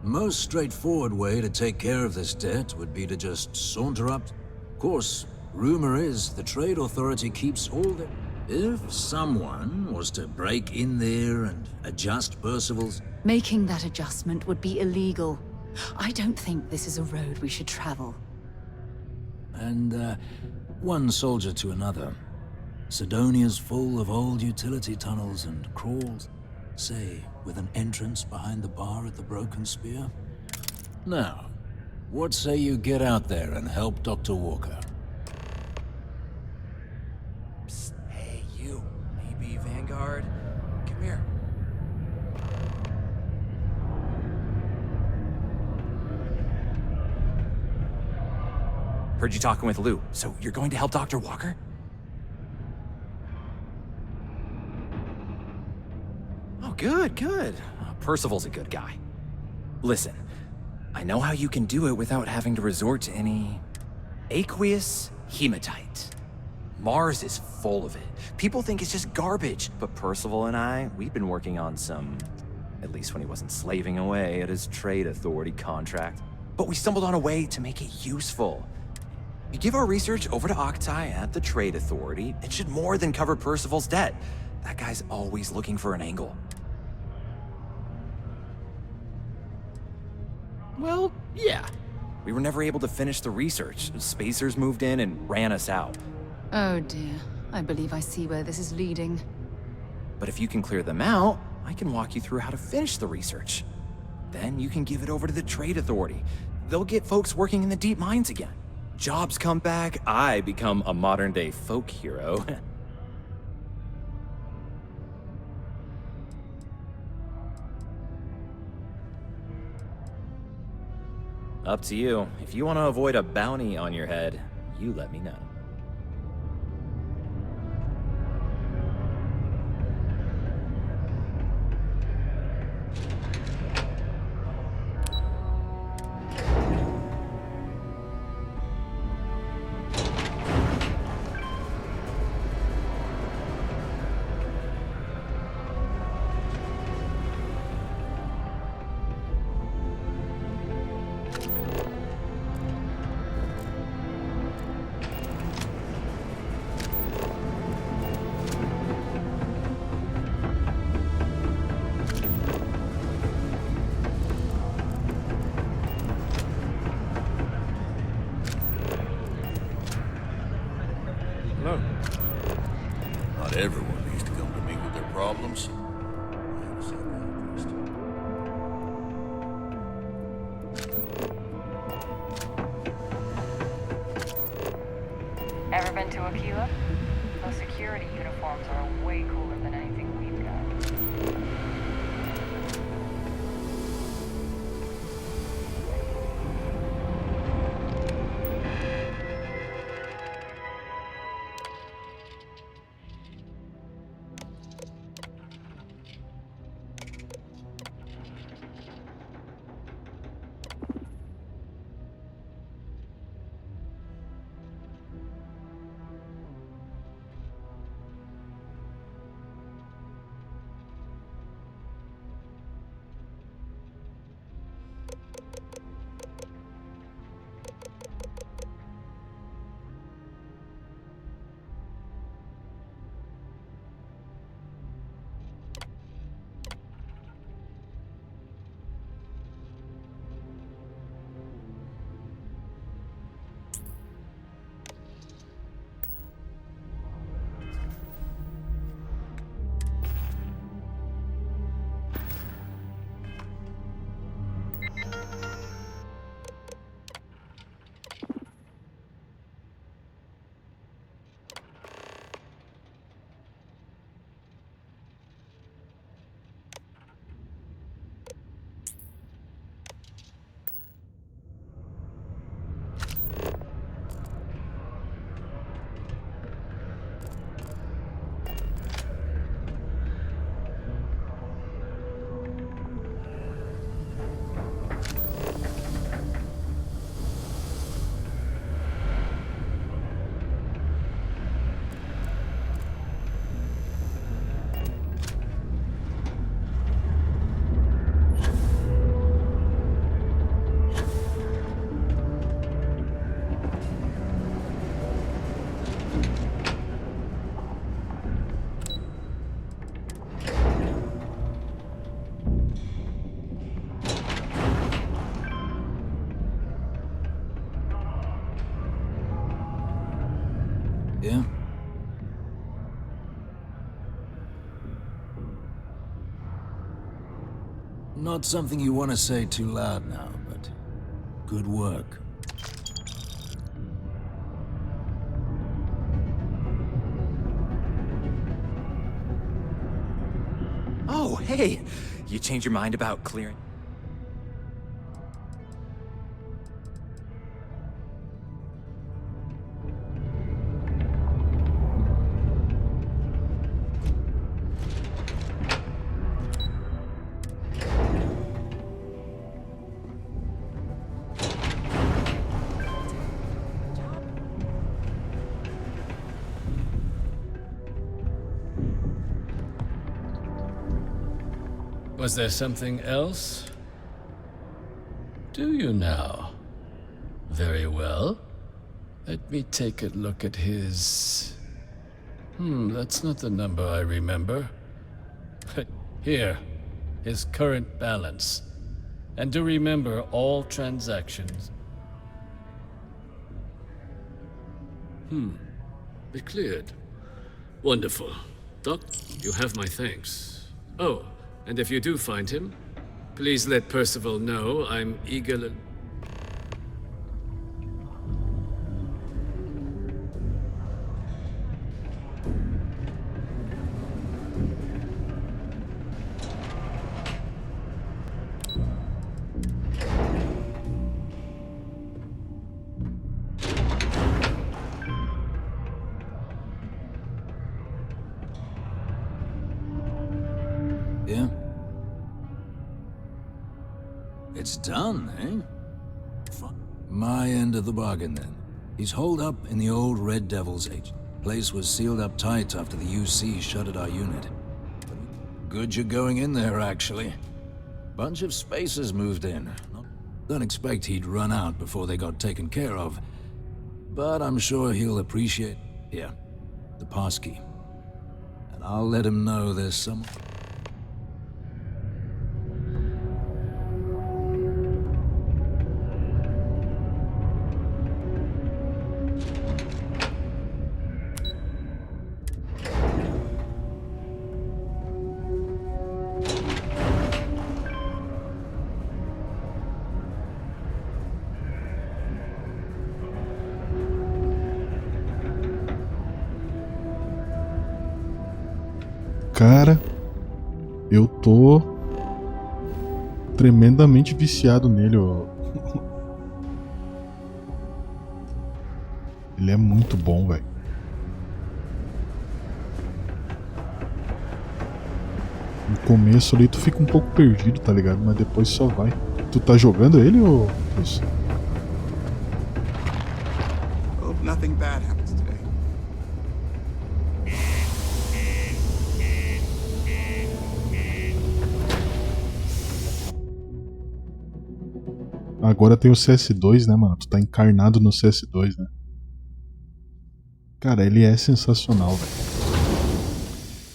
Most straightforward way to take care of this debt would be to just saunter up. Of course, rumor is the Trade Authority keeps all the... If someone was to break in there and adjust Percival's... Making that adjustment would be illegal. I don't think this is a road we should travel. And, one soldier to another. Sidonia's full of old utility tunnels and crawls. Say, with an entrance behind the bar at the Broken Spear. Now, what say you get out there and help Dr. Walker? Psst, hey, you. Maybe Vanguard? Come here. Heard you talking with Lou, so you're going to help Dr. Walker? Oh, good, good. Percival's a good guy. Listen, I know how you can do it without having to resort to any aqueous hematite. Mars is full of it. People think it's just garbage, but Percival and I, we've been working on some, at least when he wasn't slaving away at his Trade Authority contract. But we stumbled on a way to make it useful. You give our research over to Octai at the Trade Authority, it should more than cover Percival's debt. That guy's always looking for an angle. Well, yeah. We were never able to finish the research. Spacers moved in and ran us out. Oh dear. I believe I see where this is leading. But if you can clear them out, I can walk you through how to finish the research. Then you can give it over to the Trade Authority. They'll get folks working in the deep mines again. Jobs come back, I become a modern-day folk hero. Up to you. If you want to avoid a bounty on your head, you let me know. Hello. Not everyone needs to come to me with their problems. I have a psychiatrist. Ever been to Aquila? Those security uniforms are way cooler than anything we've got. Yeah? Not something you want to say too loud now, but good work. Oh, hey! You changed your mind about clearing? Was there something else? Do you now? Very well. Let me take a look at his... that's not the number I remember. Here, his current balance. And do remember all transactions. It cleared. Wonderful. Doc, you have my thanks. Oh, and if you do find him, please let Percival know I'm eagerly... Yeah? It's done, eh? My end of the bargain, then. He's holed up in the old Red Devil's agent. Place was sealed up tight after the UC shuttered our unit. Good you're going in there, actually. Bunch of spacers moved in. Don't expect he'd run out before they got taken care of. But I'm sure he'll appreciate... Here, the passkey. And I'll let him know there's some... Cara, eu tô tremendamente viciado nele, ó. Ele é muito bom, velho. No começo ali tu fica um pouco perdido, tá ligado? Mas depois só vai. Tu tá jogando ele ou... Hope nothing bad happens today. Agora tem o CS2, né, mano? Tu tá encarnado no CS2, né? Cara, ele é sensacional, velho.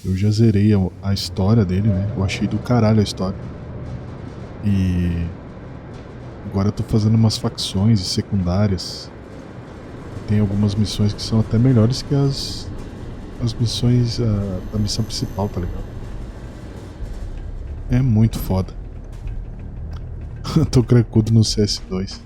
Eu já zerei a história dele, né? Eu achei do caralho a história. E... agora eu tô fazendo umas facções e secundárias. Tem algumas missões que são até melhores que as missões da missão principal, tá ligado? É muito foda. Tô cracudo no CS2.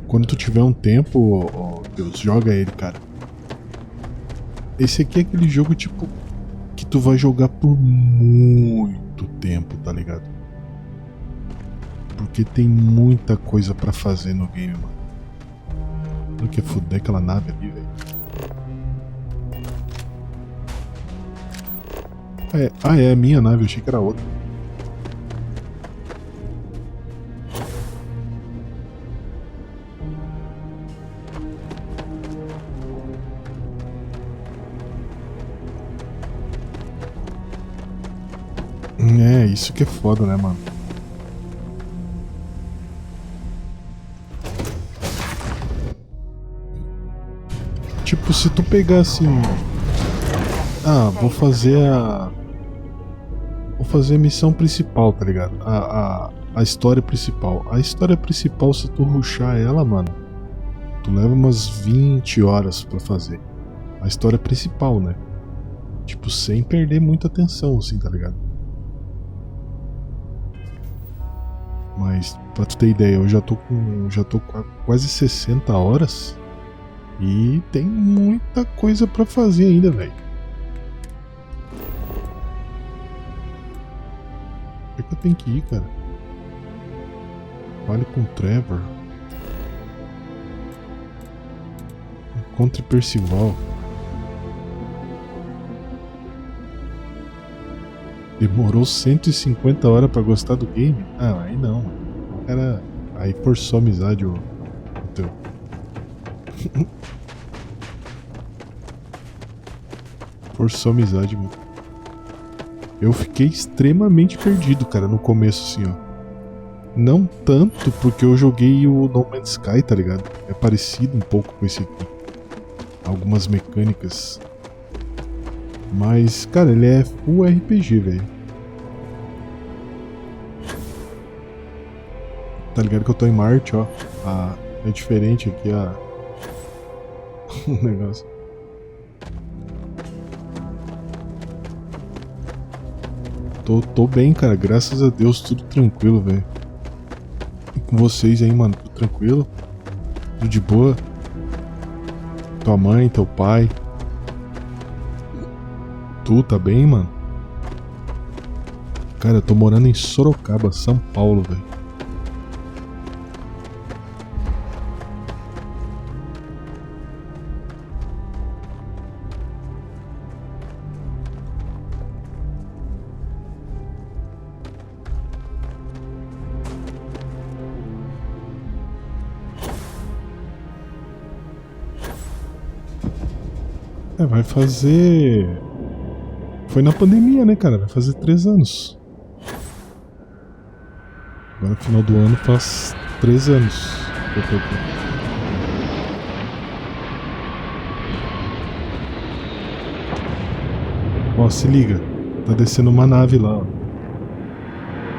Quando tu tiver um tempo, Deus, joga ele, cara. Esse aqui é aquele jogo tipo que tu vai jogar por muito tempo, tá ligado? Porque tem muita coisa pra fazer no game, mano. Não quer fuder aquela nave ali, velho. É a minha nave, eu achei que era outra. É, isso que é foda, né, mano? Tipo, se tu pegar assim... Ah, vou fazer Vou fazer a missão principal, tá ligado? A história principal. A história principal, se tu rushar ela, mano, tu leva umas 20 horas pra fazer. A história principal, né? Tipo, sem perder muita atenção, assim, tá ligado? Mas, pra tu ter ideia, eu já tô com quase 60 horas e tem muita coisa pra fazer ainda, velho. Onde é que eu tenho que ir, cara? Fale com Trevor. Encontre Percival. Demorou 150 horas pra gostar do game? Ah, aí não. O cara. Aí forçou a amizade, o teu. Forçou a amizade, mano. Eu fiquei extremamente perdido, cara, no começo, assim, ó. Não tanto porque eu joguei o No Man's Sky, tá ligado? É parecido um pouco com esse aqui. Algumas mecânicas. Mas, cara, ele é full RPG, velho. Tá ligado que eu tô em Marte, ó. É diferente aqui o negócio. Tô bem, cara. Graças a Deus, tudo tranquilo, velho. E com vocês aí, mano, tudo tranquilo? Tudo de boa? Tua mãe, teu pai? Tu tá bem, mano? Cara, eu tô morando em Sorocaba, São Paulo, velho. Vai fazer... Foi na pandemia, né, cara? Vai fazer 3 anos. Agora no final do ano faz 3 anos que eu tô aqui. Ó, se liga. Tá descendo uma nave lá, ó.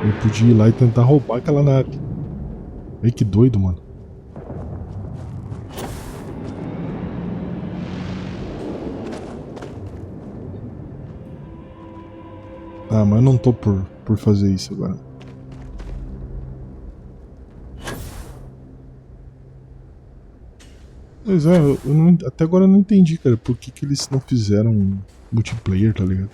Eu podia ir lá e tentar roubar aquela nave. Ei, que doido, mano. Ah, mas eu não tô por fazer isso agora. Pois é, até agora eu não entendi, cara, por que eles não fizeram multiplayer, tá ligado?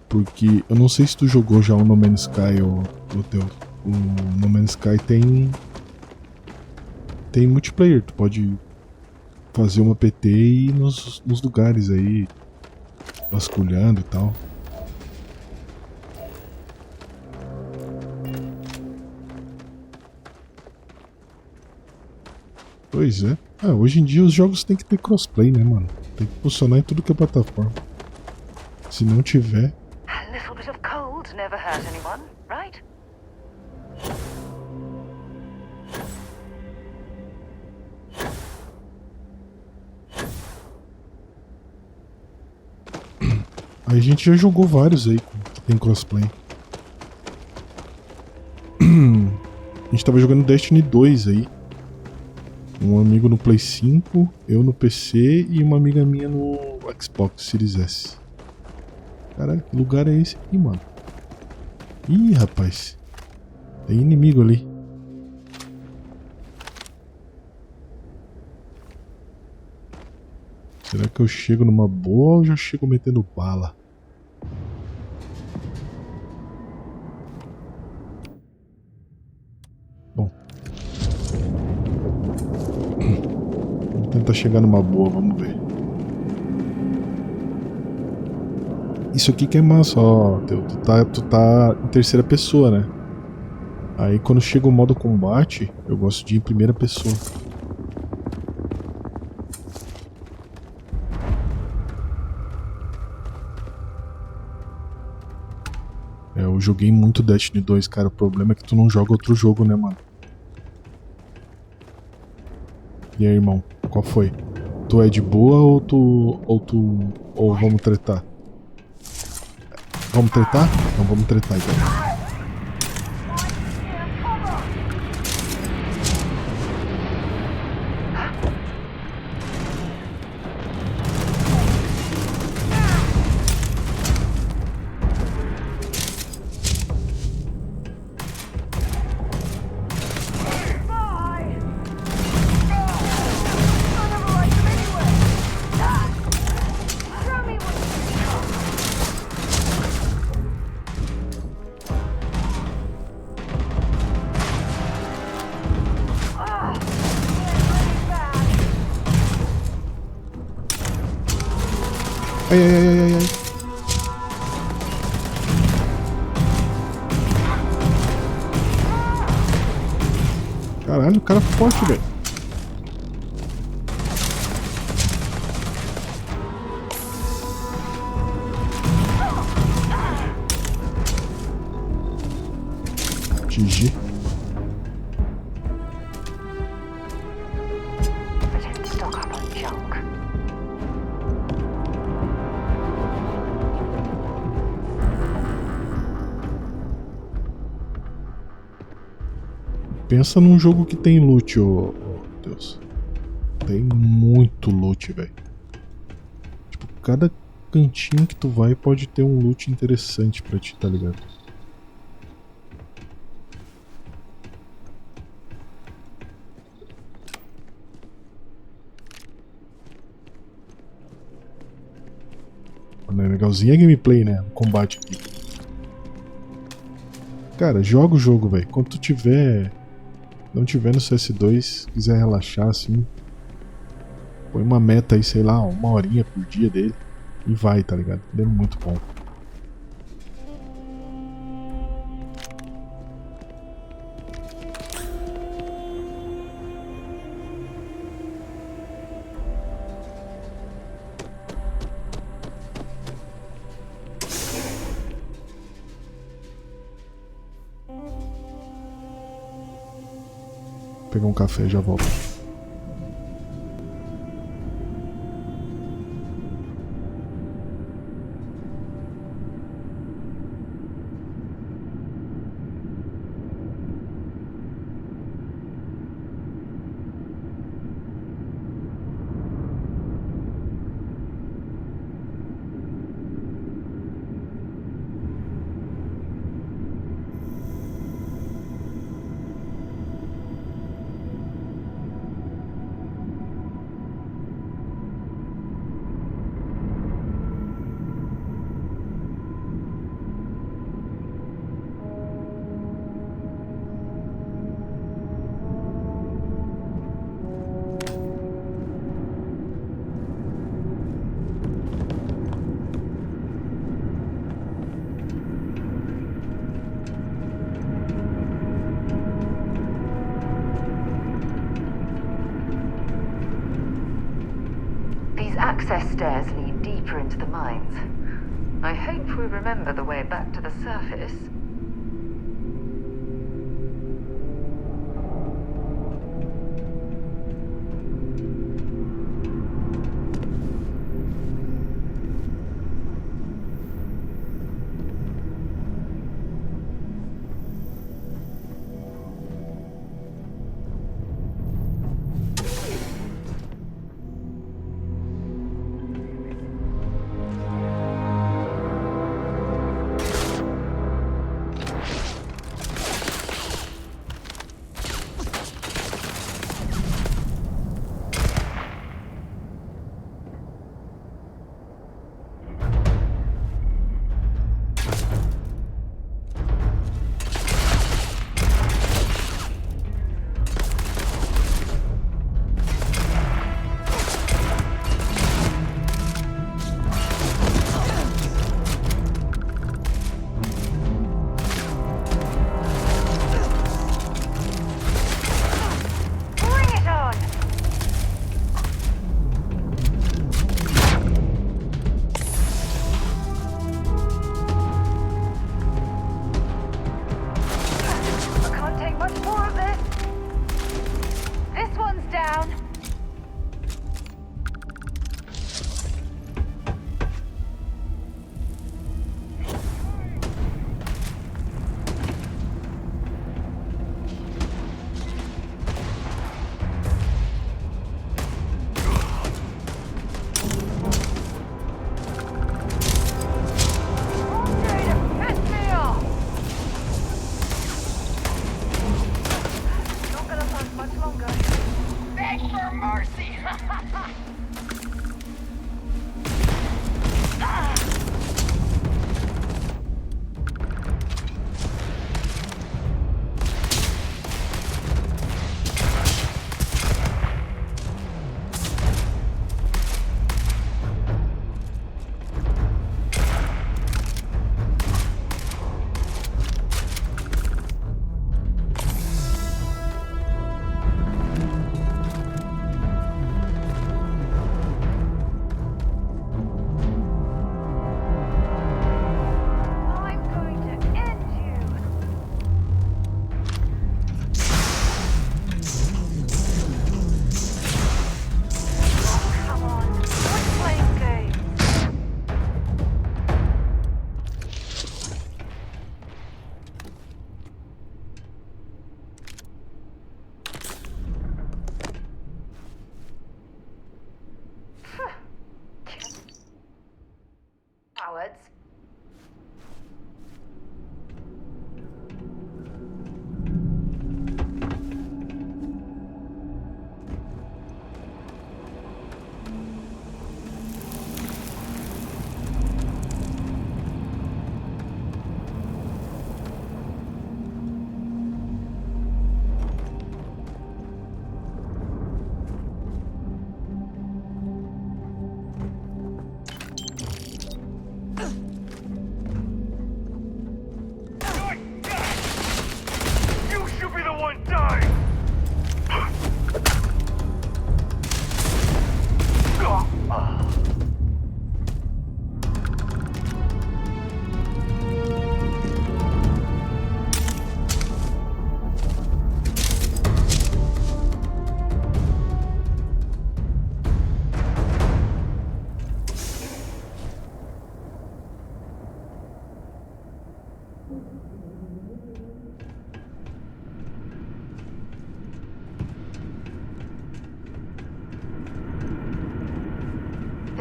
Porque eu não sei se tu jogou já o No Man's Sky ou o teu. O No Man's Sky tem multiplayer, tu pode fazer uma PT e ir nos lugares aí, vasculhando e tal. Pois é. Hoje em dia os jogos tem que ter crossplay, né, mano? Tem que funcionar em tudo que é plataforma. Se não tiver... A little bit of cold never hurt anyone, right? A gente já jogou vários aí que tem crossplay. A gente tava jogando Destiny 2 aí. Um amigo no Play 5, eu no PC e uma amiga minha no Xbox Series S. Caralho, que lugar é esse aqui, mano? Ih, rapaz. Tem inimigo ali. Será que eu chego numa boa ou já chego metendo bala? Bom. Vamos tentar chegar numa boa, vamos ver. Isso aqui que é massa, ó. Tu tá em terceira pessoa, né? Aí quando chega o modo combate, eu gosto de ir em primeira pessoa. Eu joguei muito Destiny 2, cara. O problema é que tu não joga outro jogo, né, mano? E aí, irmão? Qual foi? Tu é de boa ou vamos tretar? Vamos tretar? Então vamos tretar então. Ai, ai, ai, ai, ai. Caralho, o cara é forte, velho. GG. Pensa num jogo que tem loot, ô Deus. Tem muito loot, velho. Tipo, cada cantinho que tu vai pode ter um loot interessante pra ti, tá ligado? É legalzinha a gameplay, né? O combate aqui. Cara, joga o jogo, velho. Quando tu tiver... Não tiver no CS2, quiser relaxar assim, põe uma meta aí, sei lá, 1 horinha por dia dele e vai, tá ligado? Ele é muito bom. Vou pegar um café e já volto. Access stairs lead deeper into the mines. I hope we remember the way back to the surface.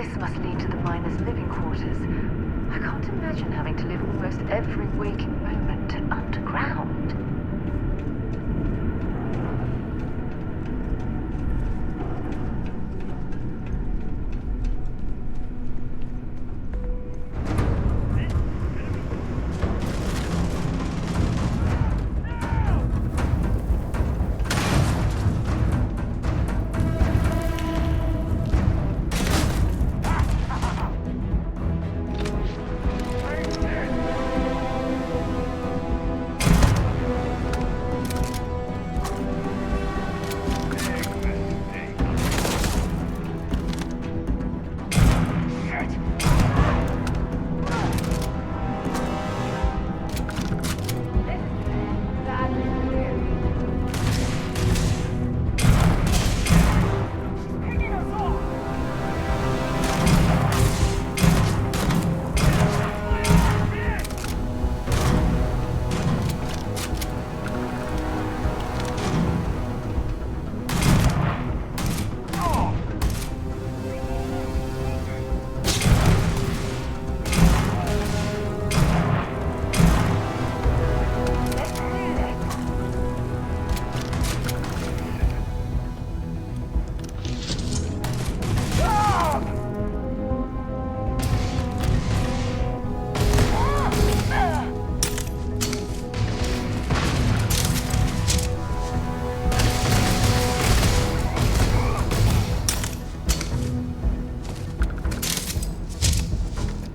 This must lead to the miners' living quarters. I can't imagine having to live almost every waking moment underground.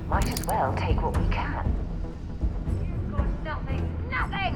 Might as well take what we can. You've got nothing! Nothing!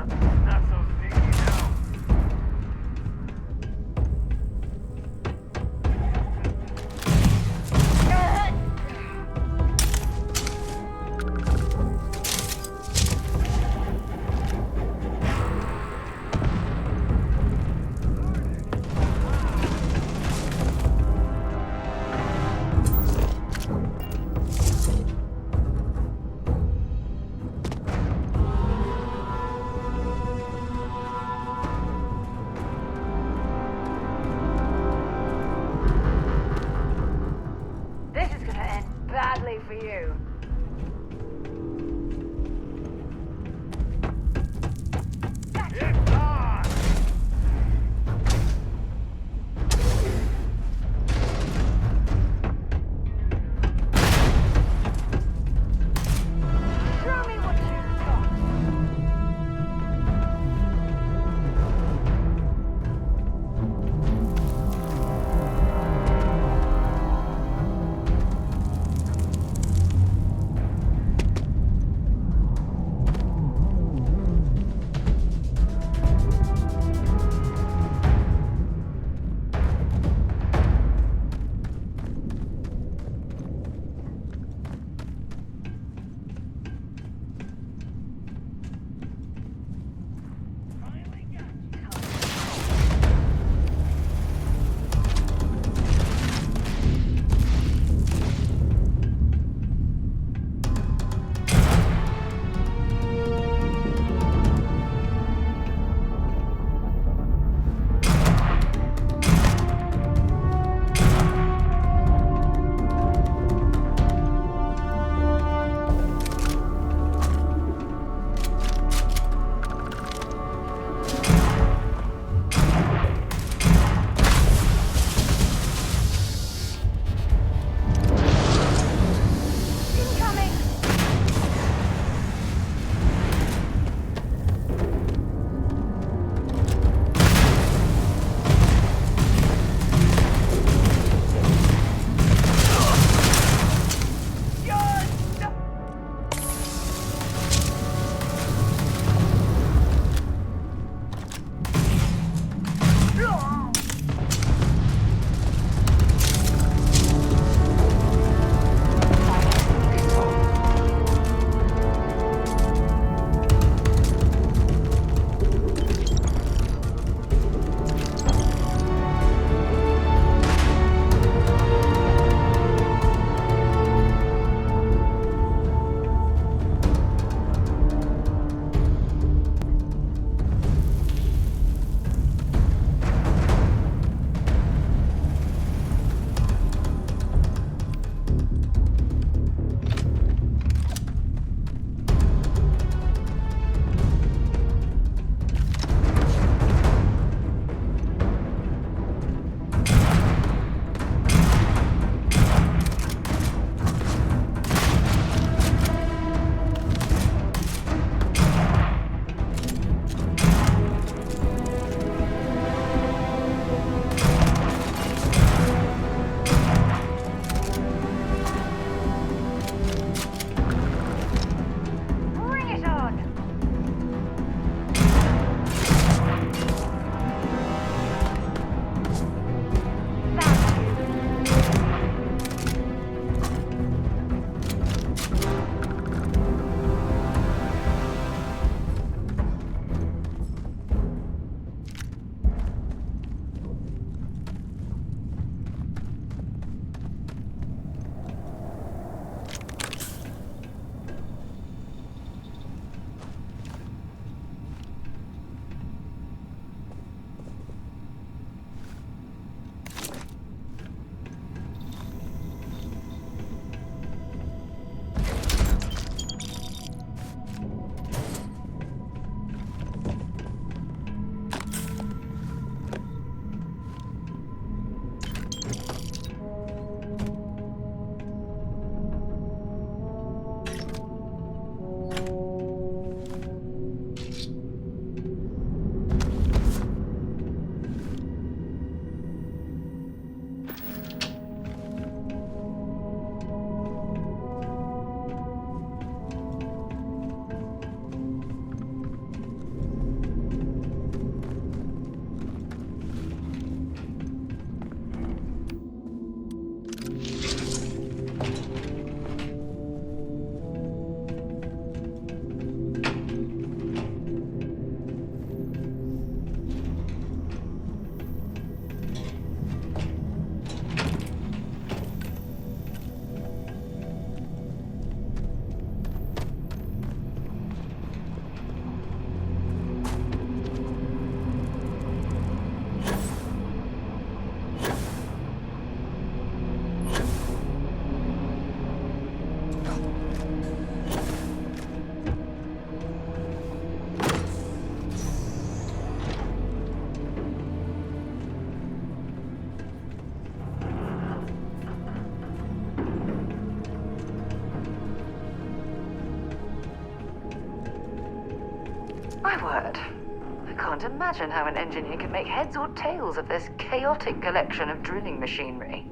Not so sneaky now. My word. I can't imagine how an engineer can make heads or tails of this chaotic collection of drilling machinery.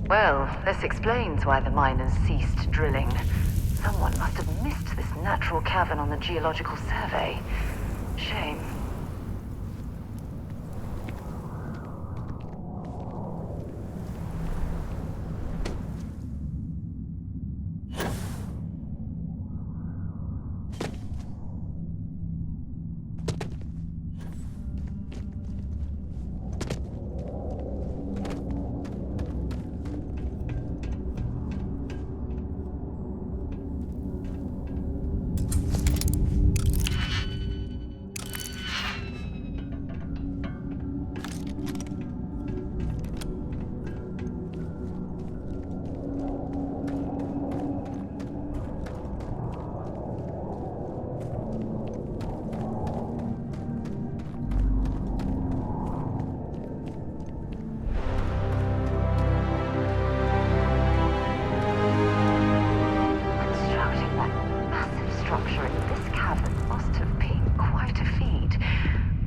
Well, this explains why the miners ceased drilling. Someone must have missed this natural cavern on the geological survey. Shame.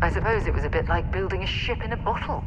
I suppose it was a bit like building a ship in a bottle.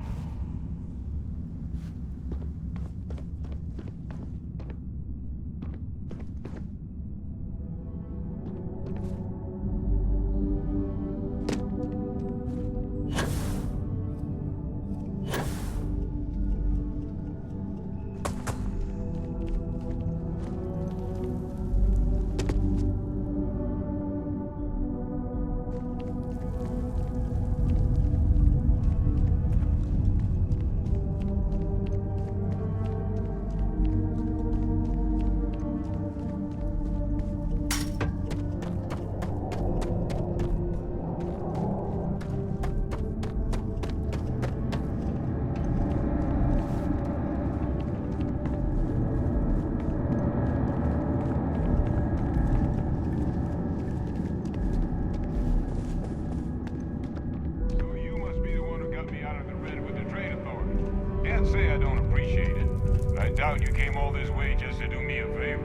Say I don't appreciate it, but I doubt you came all this way just to do me a favor.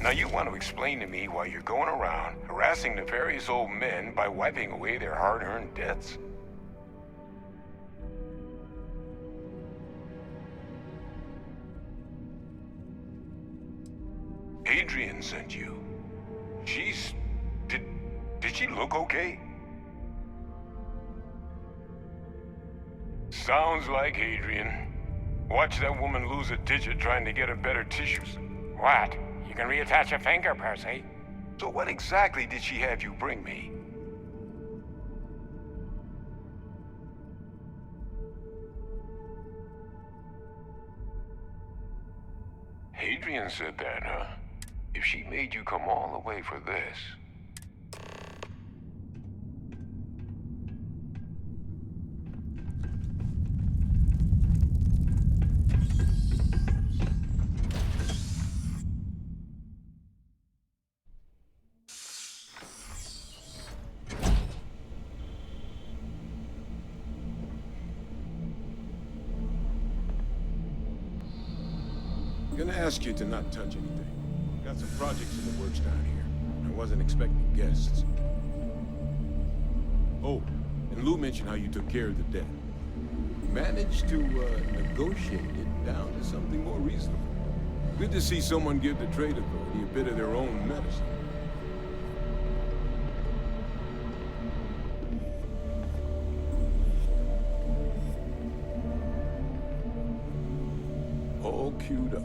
Now you want to explain to me why you're going around harassing nefarious old men by wiping away their hard-earned debts? Adrian sent you. Did she look okay? Sounds like Adrian. Watch that woman lose a digit trying to get her better tissues. What? You can reattach a finger, Percy. So what exactly did she have you bring me? Adrian said that, huh? If she made you come all the way for this... I'm gonna ask you to not touch anything. Got some projects in the works down here. I wasn't expecting guests. Oh, and Lou mentioned how you took care of the debt. Managed to negotiate it down to something more reasonable. Good to see someone give the trade authority a bit of their own medicine. All queued up.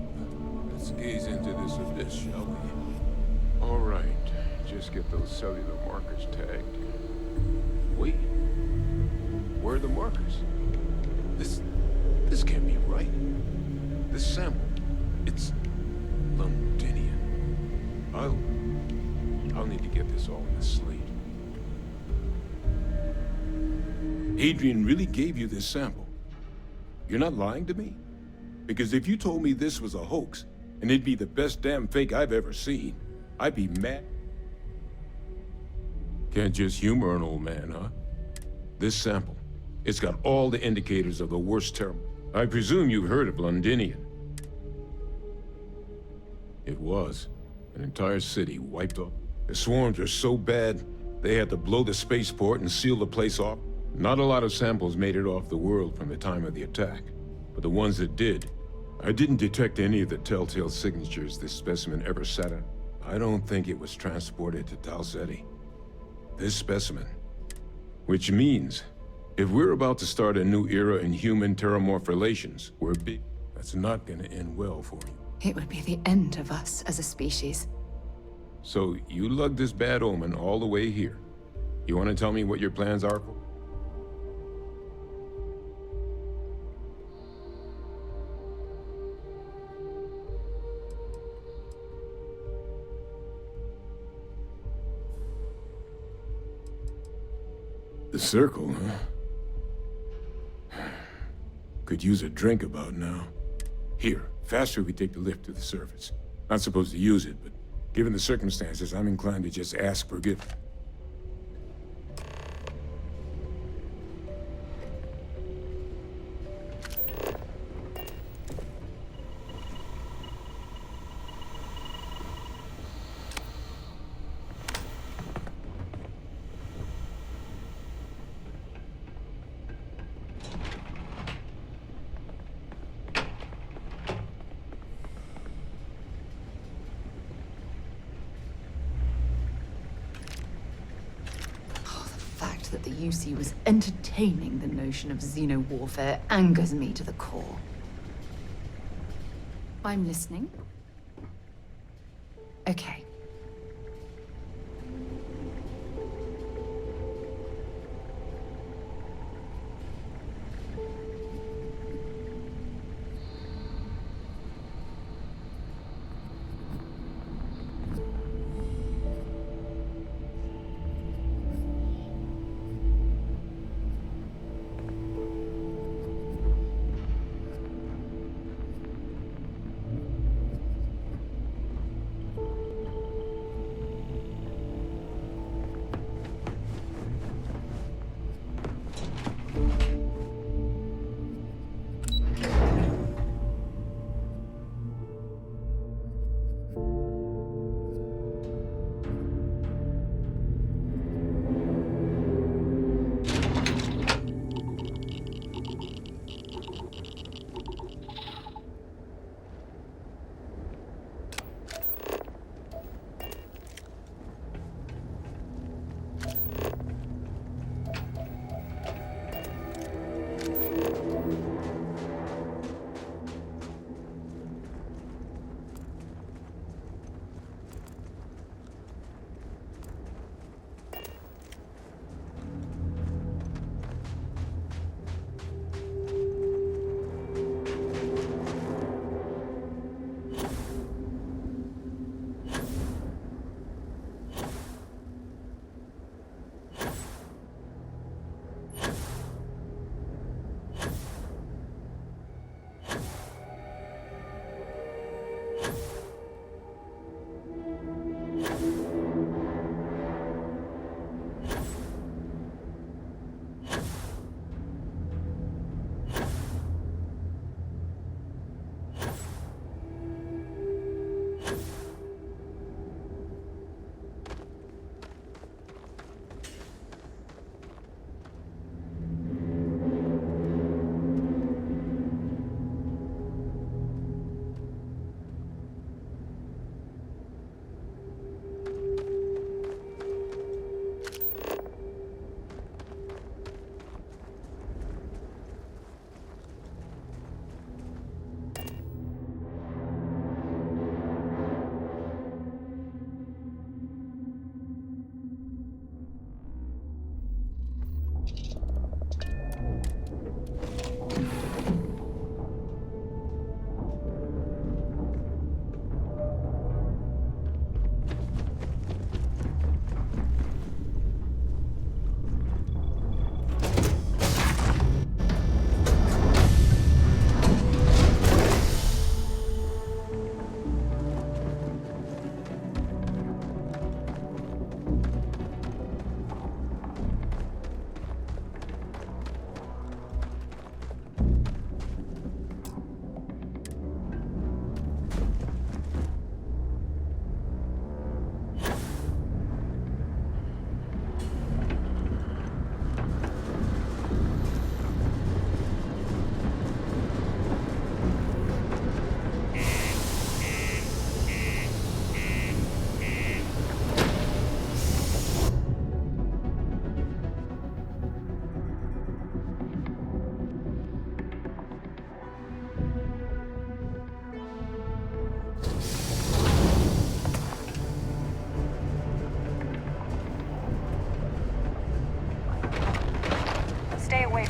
Let's gaze into this abyss, shall we? All right, just get those cellular markers tagged. Wait, where are the markers? This can't be right. This sample, it's Londinian. I'll need to get get this all in the slate. Adrian really gave you this sample. You're not lying to me? Because if you told me this was a hoax, and it'd be the best damn fake I've ever seen, I'd be mad. Can't just humor an old man, huh? This sample, it's got all the indicators of the worst terror. I presume you've heard of Londinian. It was. An entire city wiped off. The swarms are so bad, they had to blow the spaceport and seal the place off. Not a lot of samples made it off the world from the time of the attack, but the ones that did, I didn't detect any of the telltale signatures this specimen ever sat on. I don't think it was transported to Tal Ceti. This specimen. Which means, if we're about to start a new era in human-terramorph relations, we're big. That's not gonna end well for you. It would be the end of us as a species. So, you lugged this bad omen all the way here. You wanna tell me what your plans are for? The circle, huh? Could use a drink about now. Here, faster we take the lift to the surface. Not supposed to use it, but given the circumstances, I'm inclined to just ask forgiveness. That the UC was entertaining the notion of xeno-warfare angers me to the core. I'm listening. Okay.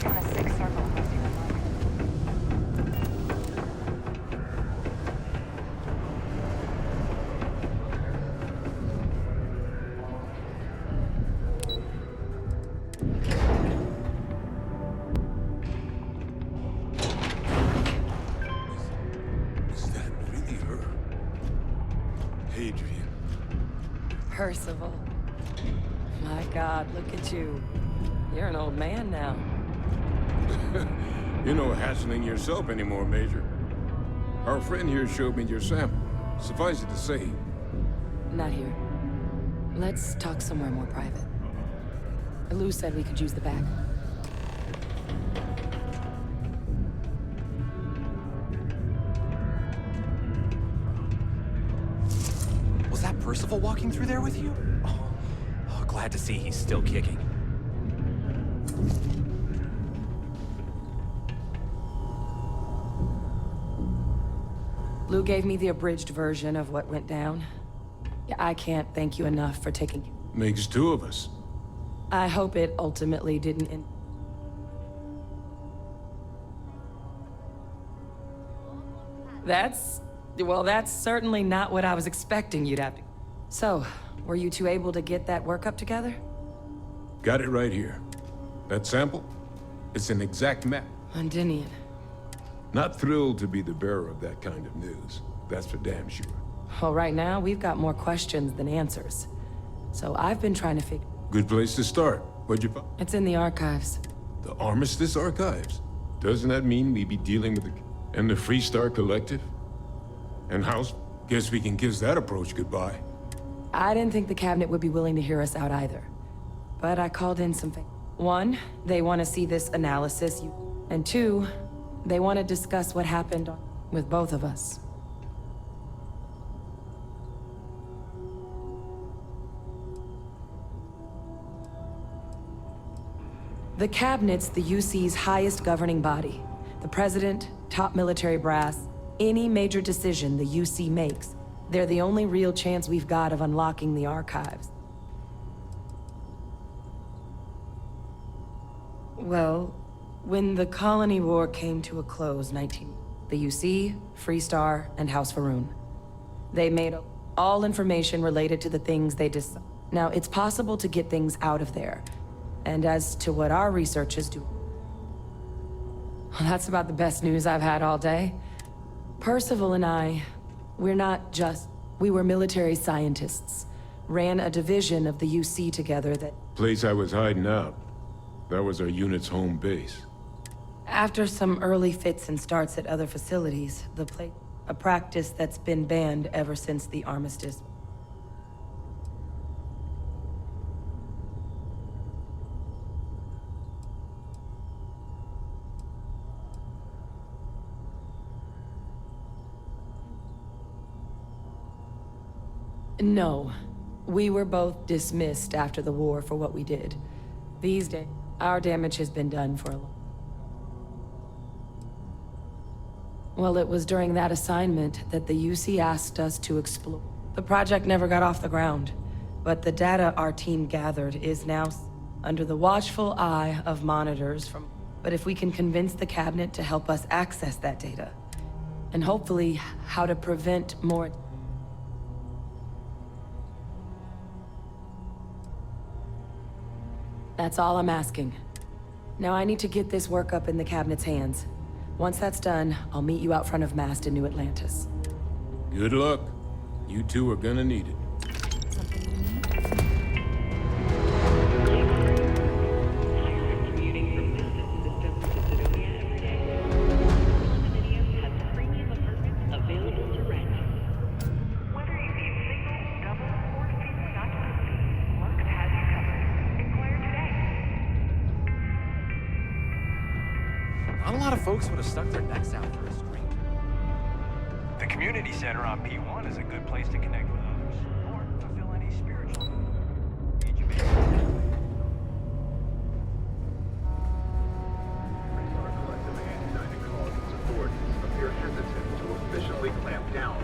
On a 6 circle across your mark. Is that really her? Adrian. Percival. My God, look at you. You're an old man now. You're no hassling yourself anymore, Major. Our friend here showed me your sample. Suffice it to say, Not here. Let's talk somewhere more private. Lou said we could use the back. Was that Percival walking through there with you? Oh, glad to see he's still kicking. Lou gave me the abridged version of what went down. I can't thank you enough for taking... makes two of us. I hope it ultimately didn't end... Well, that's certainly not what I was expecting you'd have to... So, were you two able to get that workup together? Got it right here. That sample? It's an exact map. Londinian. Not thrilled to be the bearer of that kind of news. That's for damn sure. Well, right now, we've got more questions than answers. So I've been trying to figure... Good place to start. What'd you find? It's in the archives. The Armistice Archives? Doesn't that mean we be dealing with the... and the Freestar Collective? And House? Guess we can kiss that approach goodbye. I didn't think the cabinet would be willing to hear us out either. But I called in some... One, they want to see this analysis. And two, they want to discuss what happened with both of us. The cabinet's the UC's highest governing body. The president, top military brass, any major decision the UC makes, they're the only real chance we've got of unlocking the archives. Well, when the Colony War came to a close, the UC, Freestar, and House Faroon. They made all information related to the things they decided. Now, it's possible to get things out of there. And as to what our researchers do... Well, that's about the best news I've had all day. Percival and I, we're not just... We were military scientists. Ran a division of the UC together that... Place I was hiding out. That was our unit's home base. After some early fits and starts at other facilities, the place... A practice that's been banned ever since the armistice. No. We were both dismissed after the war for what we did. These days, our damage has been done for a long... Well, it was during that assignment that the UC asked us to explore. The project never got off the ground, but the data our team gathered is now under the watchful eye of monitors from... But if we can convince the cabinet to help us access that data, and hopefully how to prevent more... That's all I'm asking. Now I need to get this work up in the cabinet's hands. Once that's done, I'll meet you out front of Mast in New Atlantis. Good luck. You two are gonna need it. Not a lot of folks would have stuck their necks out for a stranger. The community center on P1 is a good place to connect with others, or fulfill any spiritual need you may have. Freestar Collective anti-Nicolaitan authorities appear hesitant to officially clamp down.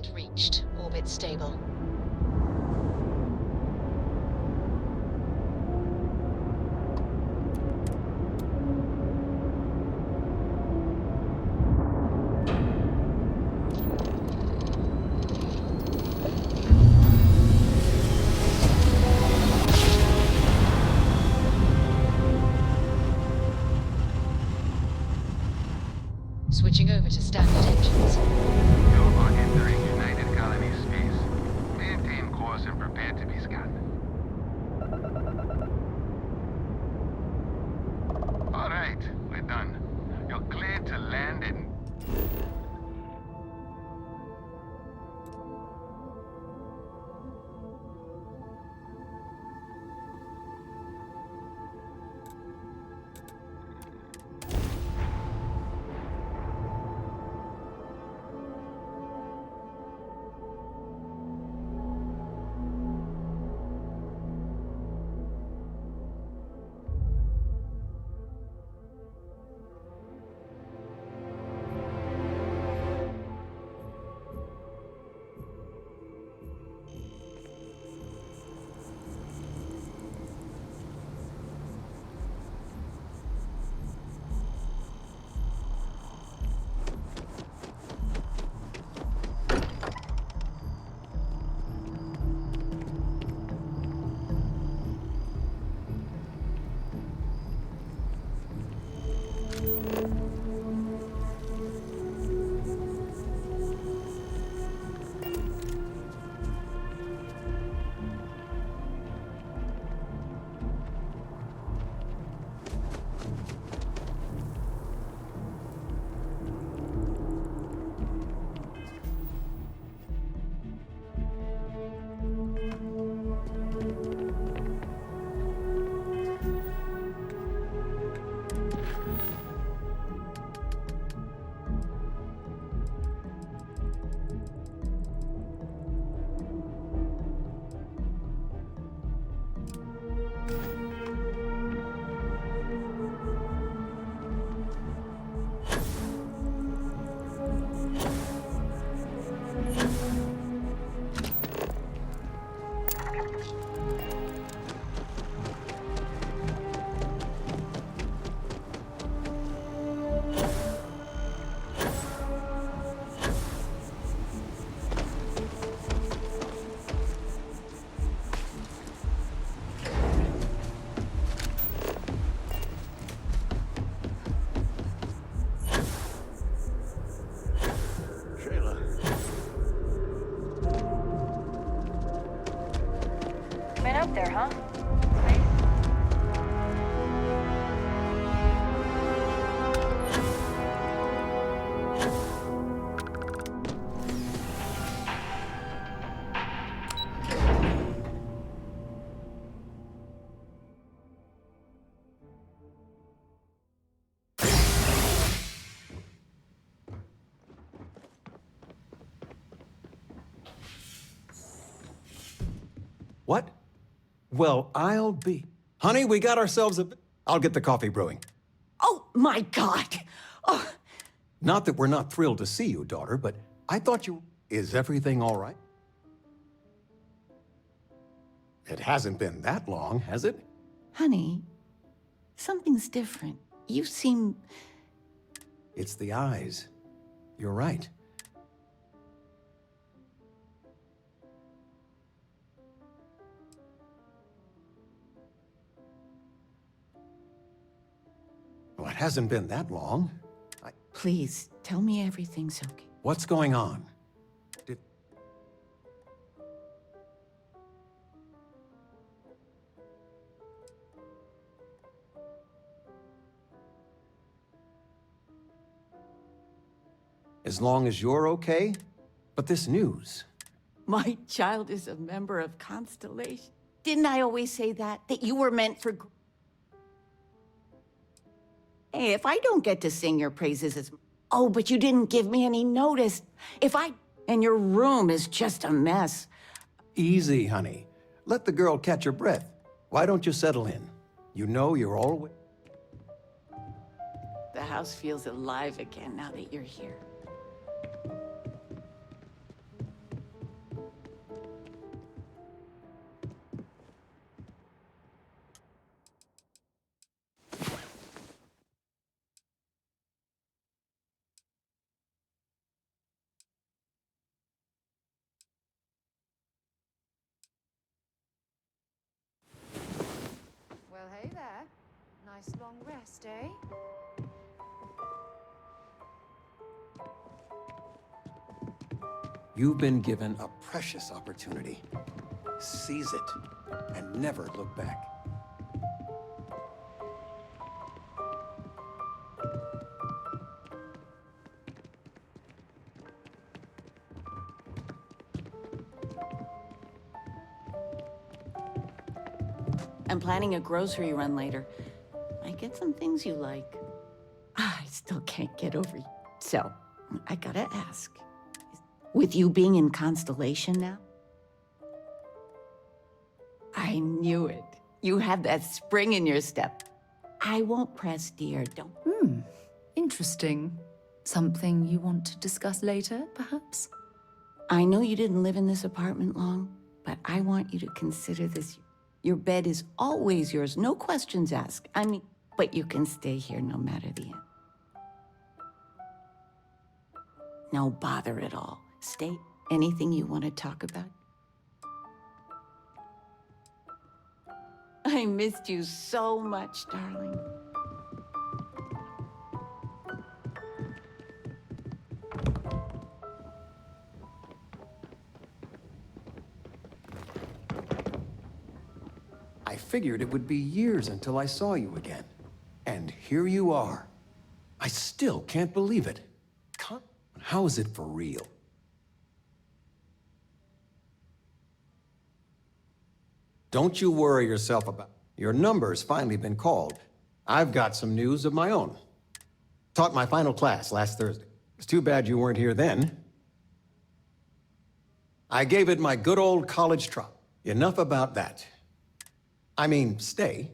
Point reached. Orbit stable. Switching over to standard engines. You're entering United Colony space. Maintain course and prepare to be scanned. All right, we're done. You're cleared to land in... Been up there, huh? What? Well, I'll be... Honey, we got ourselves a... I'll get the coffee brewing. Oh, my God! Oh. Not that we're not thrilled to see you, daughter, but I thought you... Is everything all right? It hasn't been that long, has it? Honey, something's different. You seem... It's the eyes. You're right. Well, it hasn't been that long. Please, tell me everything's okay. What's going on? As long as you're okay? But this news... My child is a member of Constellation. Didn't I always say that? That you were meant for... Hey, if I don't get to sing your praises as... Oh, but you didn't give me any notice. If I... And your room is just a mess. Easy, honey. Let the girl catch her breath. Why don't you settle in? You know you're always... The house feels alive again now that you're here. Hey there. Nice long rest, eh? You've been given a precious opportunity. Seize it and never look back. I'm planning a grocery run later. I get some things you like. I still can't get over you. So, I gotta ask. With you being in Constellation now? I knew it. You have that spring in your step. I won't press, dear. Don't. Interesting. Something you want to discuss later, perhaps? I know you didn't live in this apartment long, but I want you to consider this. Your bed is always yours, no questions asked. I mean, but you can stay here no matter the end. No bother at all. Stay. Anything you want to talk about? I missed you so much, darling. I figured it would be years until I saw you again. And here you are. I still can't believe it. How is it for real? Don't you worry yourself about... Your number's finally been called. I've got some news of my own. Taught my final class last Thursday. It's too bad you weren't here then. I gave it my good old college try. Enough about that. I mean, stay.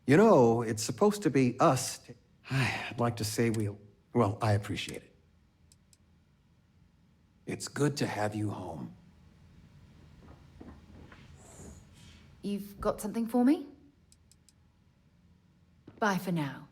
You know, it's supposed to be us. I'd like to say well, I appreciate it. It's good to have you home. You've got something for me? Bye for now.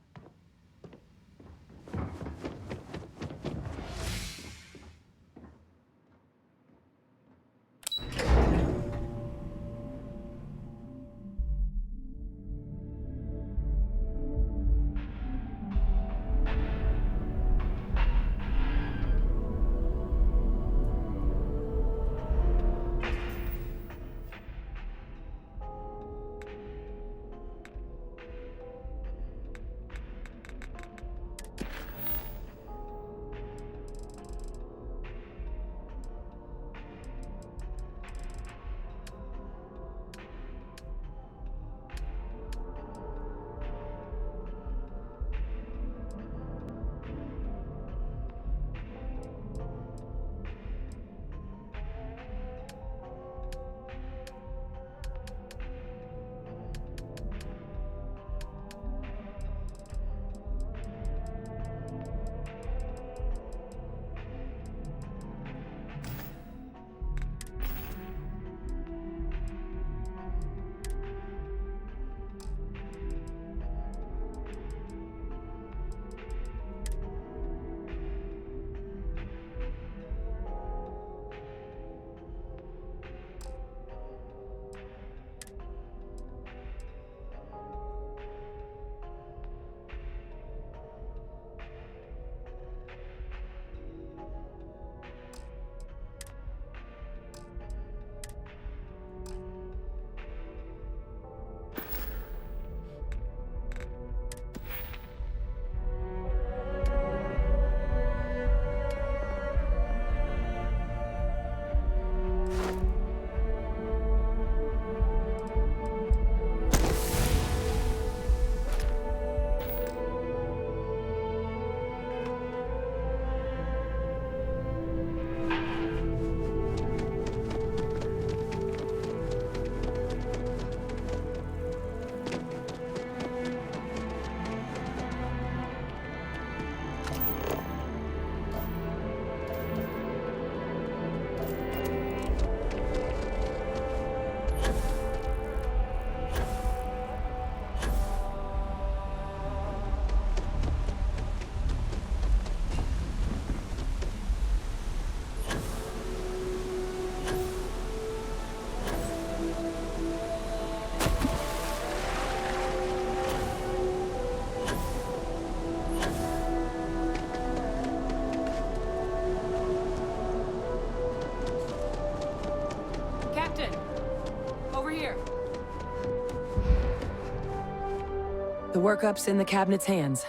The workup's in the cabinet's hands.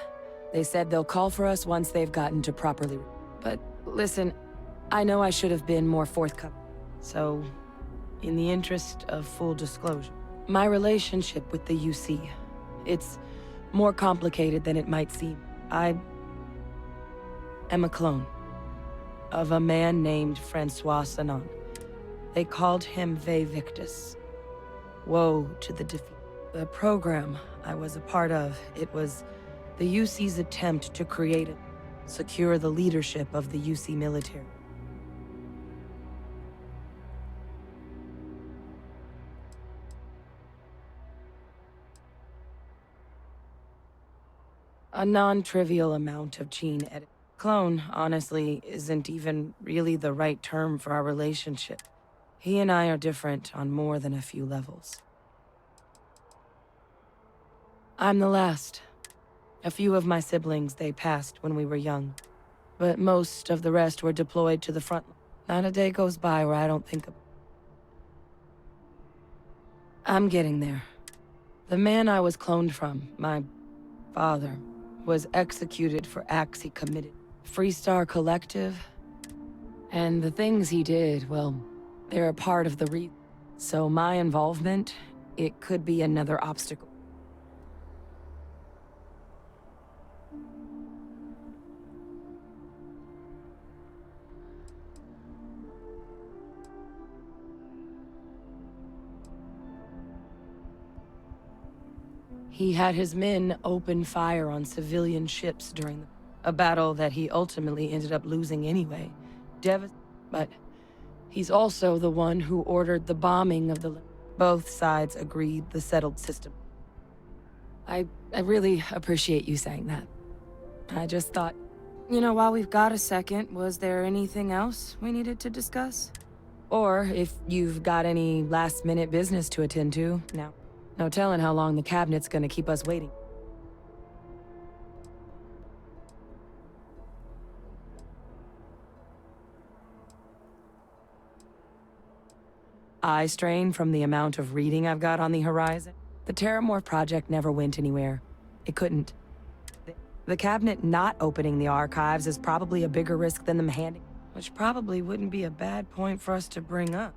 They said they'll call for us once they've gotten to properly... But listen, I know I should have been more forthcoming. So, in the interest of full disclosure, my relationship with the UC, it's more complicated than it might seem. I am a clone of a man named Francois Sanon. They called him Ve Victus. Woe to the defeat. The program I was a part of, it was the UC's attempt to create and secure the leadership of the UC military. A non-trivial amount of gene edit. Clone, honestly, isn't even really the right term for our relationship. He and I are different on more than a few levels. I'm the last. A few of my siblings, they passed when we were young. But most of the rest were deployed to the front. Not a day goes by where I don't think of... I'm getting there. The man I was cloned from, my father, was executed for acts he committed. Freestar Collective. And the things he did, well, they're a part of the So my involvement, it could be another obstacle. He had his men open fire on civilian ships during a battle that he ultimately ended up losing anyway. But he's also the one who ordered the bombing of the... Both sides agreed the settled system. I really appreciate you saying that. I just thought, you know, while we've got a second, was there anything else we needed to discuss? Or if you've got any last-minute business to attend to now. No telling how long the cabinet's gonna keep us waiting. Eye strain from the amount of reading I've got on the horizon. The Terramorph project never went anywhere. It couldn't. The cabinet not opening the archives is probably a bigger risk than them handing, which probably wouldn't be a bad point for us to bring up.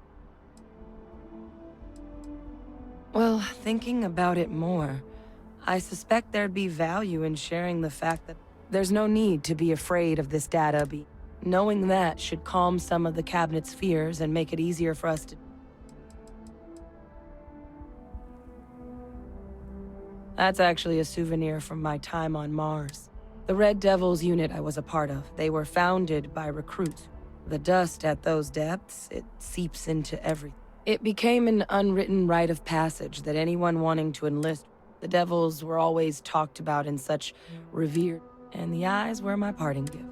Well, thinking about it more, I suspect there'd be value in sharing the fact that there's no need to be afraid of this data. Knowing that should calm some of the cabinet's fears and make it easier for us to... That's actually a souvenir from my time on Mars. The Red Devils unit I was a part of, they were founded by recruits. The dust at those depths, it seeps into everything. It became an unwritten rite of passage that anyone wanting to enlist, the Devils were always talked about in such revered, and the eyes were my parting gift.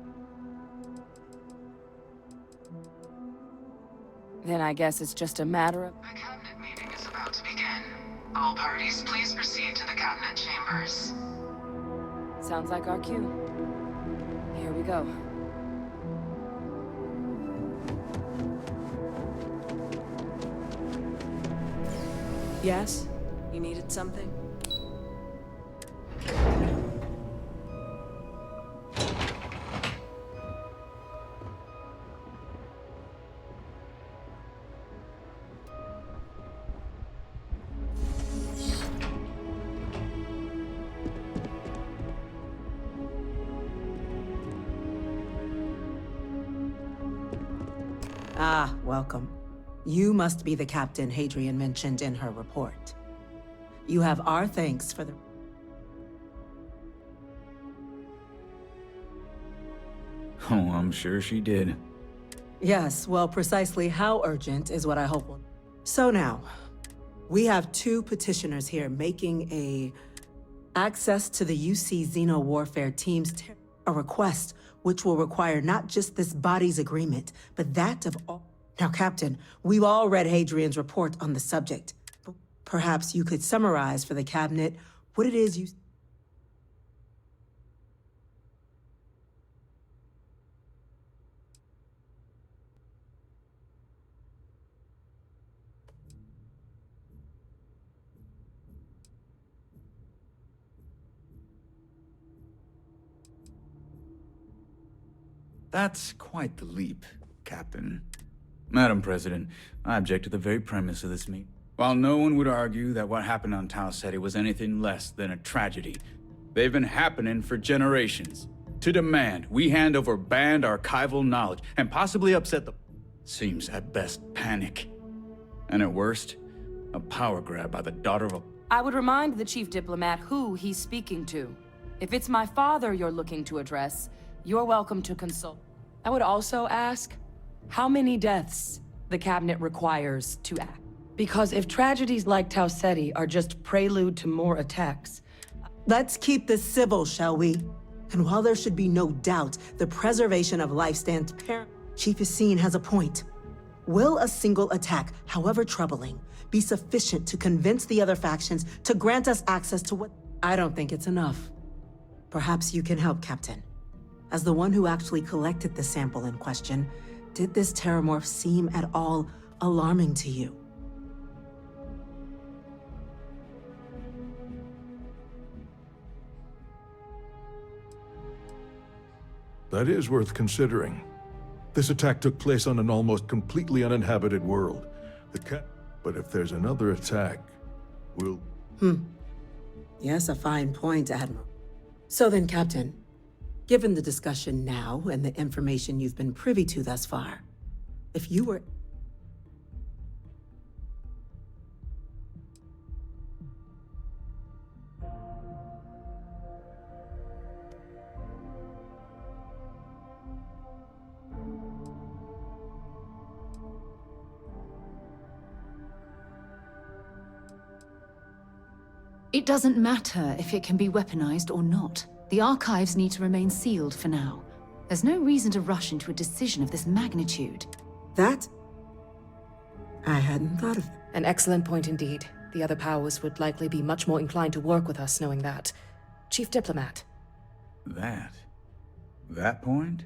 Then I guess it's just a matter of... The cabinet meeting is about to begin. All parties, please proceed to the cabinet chambers. Sounds like our cue. Here we go. Yes? You needed something? Ah, welcome. You must be the captain Hadrian mentioned in her report. You have our thanks for the... Oh, I'm sure she did. Yes, well, precisely how urgent is what I hope will... So now, we have two petitioners here making access to the UC Xeno Warfare Team's a request which will require not just this body's agreement, but that of all... Now, Captain, we've all read Hadrian's report on the subject. Perhaps you could summarize for the cabinet what it is you... That's quite the leap, Captain. Madam President, I object to the very premise of this meeting. While no one would argue that what happened on Tau Ceti was anything less than a tragedy, they've been happening for generations. To demand we hand over banned archival knowledge and possibly upset the... seems at best panic. And at worst, a power grab by the daughter of a... I would remind the chief diplomat who he's speaking to. If it's my father you're looking to address, you're welcome to consult. I would also ask how many deaths the cabinet requires to act. Because if tragedies like Tau Ceti are just prelude to more attacks... Let's keep this civil, shall we? And while there should be no doubt the preservation of life stands paramount, Chief Yassine has a point. Will a single attack, however troubling, be sufficient to convince the other factions to grant us access to what... I don't think it's enough. Perhaps you can help, Captain. As the one who actually collected the sample in question, did this terramorph seem at all alarming to you? That is worth considering. This attack took place on an almost completely uninhabited world. But if there's another attack, we'll... Yes, a fine point, Admiral. So then, Captain, given the discussion now and the information you've been privy to thus far, if you were... It doesn't matter if it can be weaponized or not. The archives need to remain sealed for now. There's no reason to rush into a decision of this magnitude. That? I hadn't thought of. An excellent point indeed. The other powers would likely be much more inclined to work with us knowing that. Chief Diplomat. That point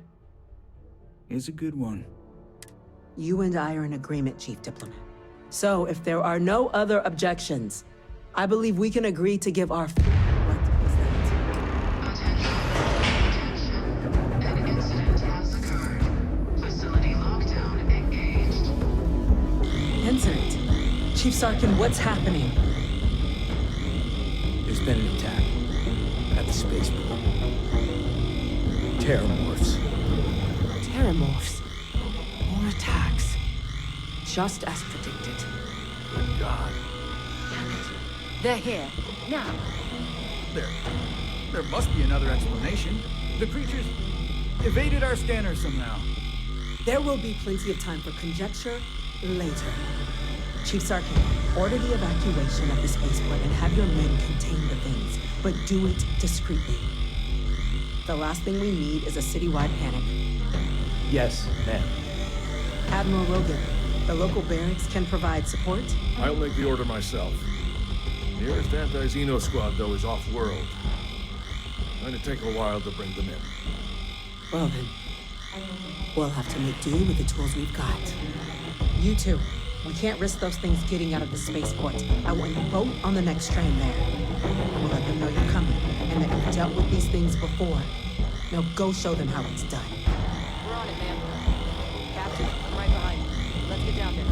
is a good one. You and I are in agreement, Chief Diplomat. So, if there are no other objections, I believe we can agree to give our... What was that? An incident has occurred. Facility lockdown engaged. Incident? Chief Sarkin, what's happening? There's been an attack at the spaceport. Terramorphs. Terramorphs. More attacks. Just as predicted. Good God. They're here, now. There must be another explanation. The creatures evaded our scanner somehow. There will be plenty of time for conjecture later. Chief Sarkin, order the evacuation of the spaceport and have your men contain the things, but do it discreetly. The last thing we need is a citywide panic. Yes, ma'am. Admiral Rogan, the local barracks can provide support? I'll make the order myself. Nearest anti-Xeno squad, though, is off-world. Going to take a while to bring them in. Well then, we'll have to make do with the tools we've got. You two, we can't risk those things getting out of the spaceport. I want your boat on the next train there. We'll let them know you're coming, and that you've dealt with these things before. Now go show them how it's done. We're on it, ma'am. Captain, I'm right behind you. Let's get down there.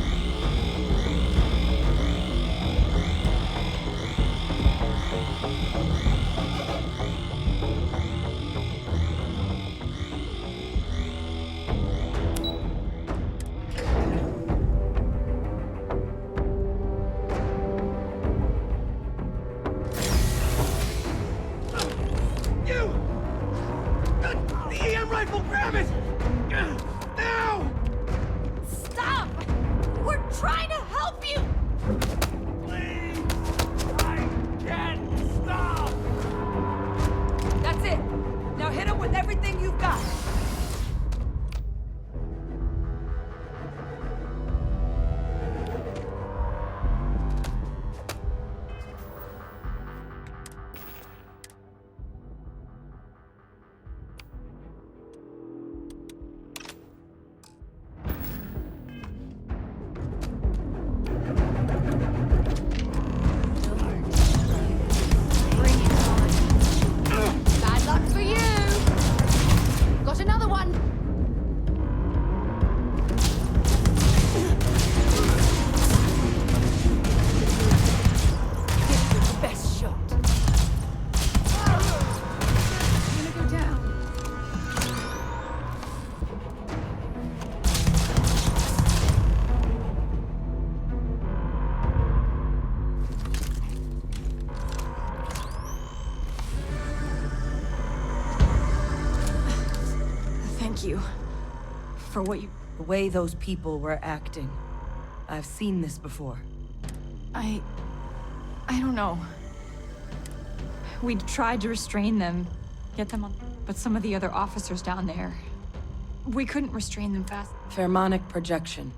Thank you for what you... The way those people were acting. I've seen this before. I don't know. We tried to restrain them, get them on... But some of the other officers down there... We couldn't restrain them fast. Pheromonic projection.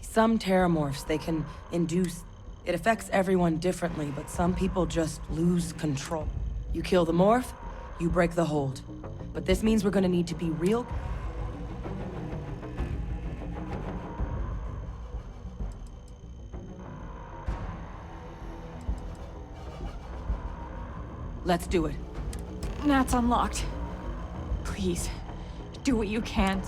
Some terramorphs, they can induce... It affects everyone differently, but some people just lose control. You kill the morph, you break the hold. But this means we're gonna need to be real... Let's do it. Nat's unlocked. Please, do what you can.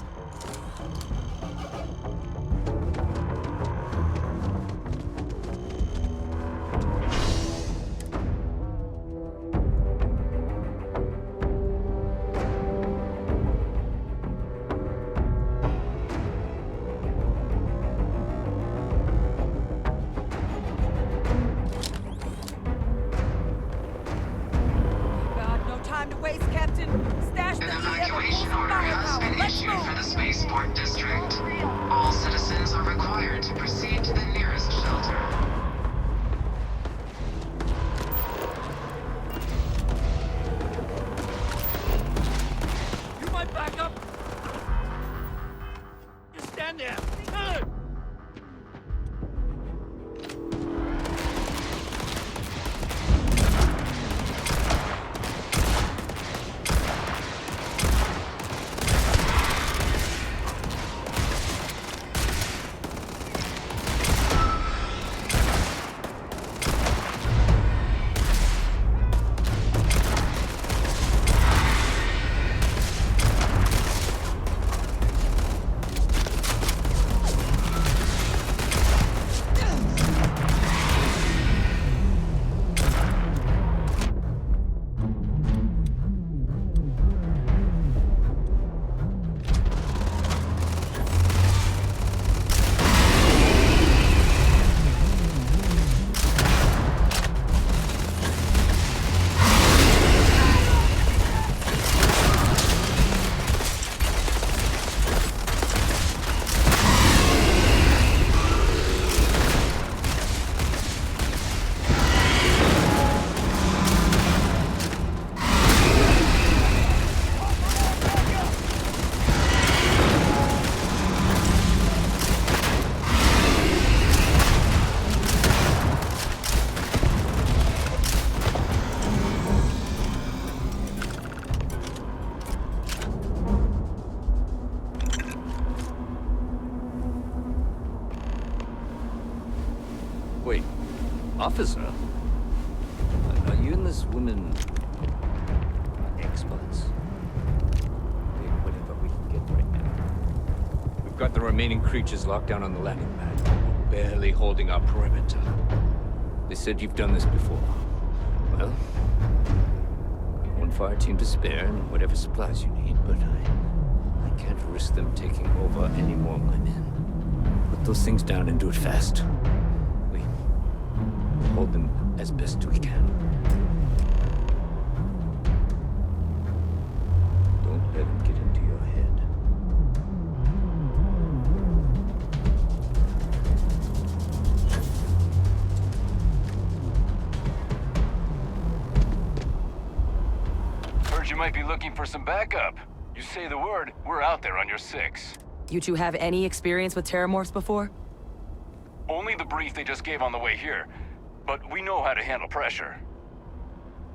Wait, officer? Are you and this woman experts? Take whatever we can get right now. We've got the remaining creatures locked down on the landing pad, barely holding our perimeter. They said you've done this before. Well, got one fire team to spare and whatever supplies you need, but I can't risk them taking over any more of my men. Put those things down and do it fast. Hold them as best we can. Don't let them get into your head. Heard you might be looking for some backup. You say the word, we're out there on your 6. You two have any experience with terramorphs before? Only the brief they just gave on the way here. But we know how to handle pressure.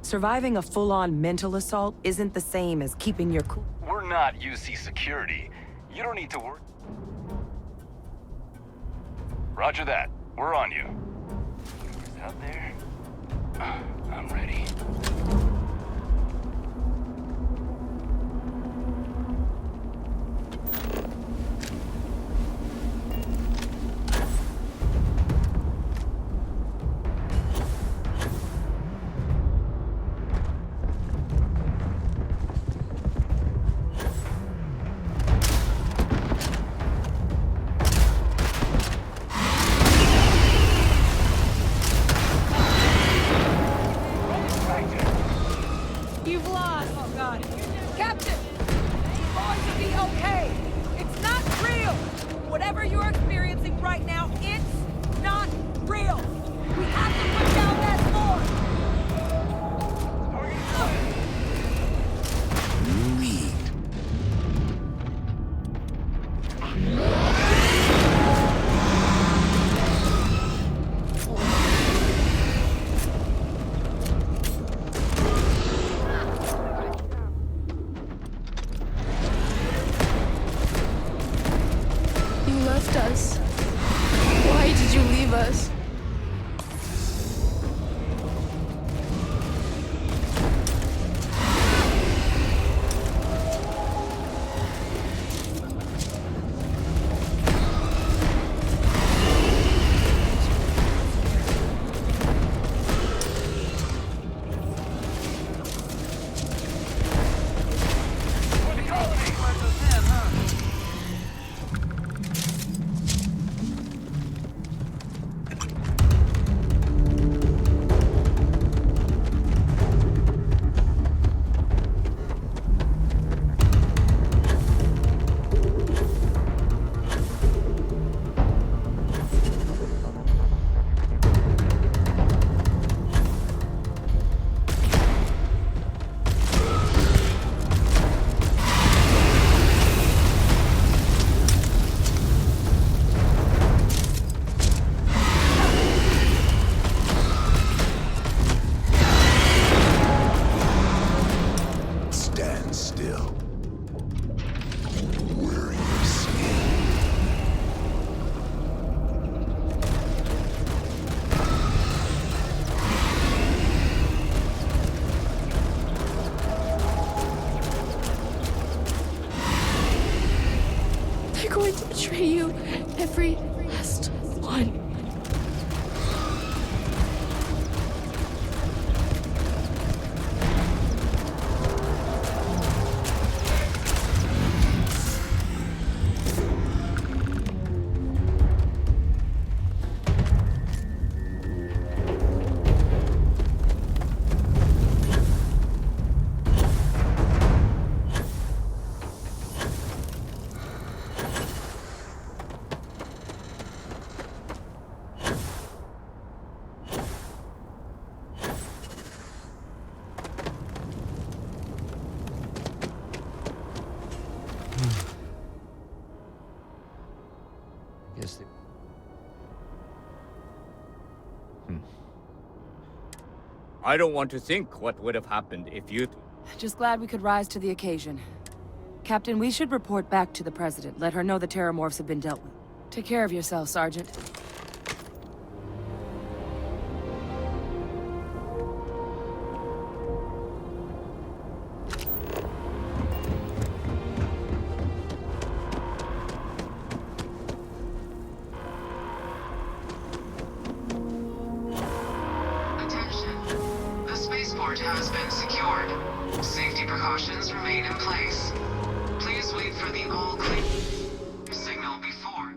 Surviving a full-on mental assault isn't the same as keeping your cool. We're not UC security. You don't need to worry. Roger that. We're on you. Is out there? I'm ready. You've lost! Oh god. Captain! Going to be okay. It's not real. Whatever you're experiencing right now, it's not real. We have to put down that force. Lead. You left us. Why did you leave us? Stand still. Wearing your skin. They're going to betray you, every last one. Guess they... I don't want to think what would have happened if you... Just glad we could rise to the occasion. Captain, we should report back to the President. Let her know the Terramorphs have been dealt with. Take care of yourself, Sergeant. Attention. The spaceport has been secured. Safety precautions remain in place. Please wait for the all clear signal before.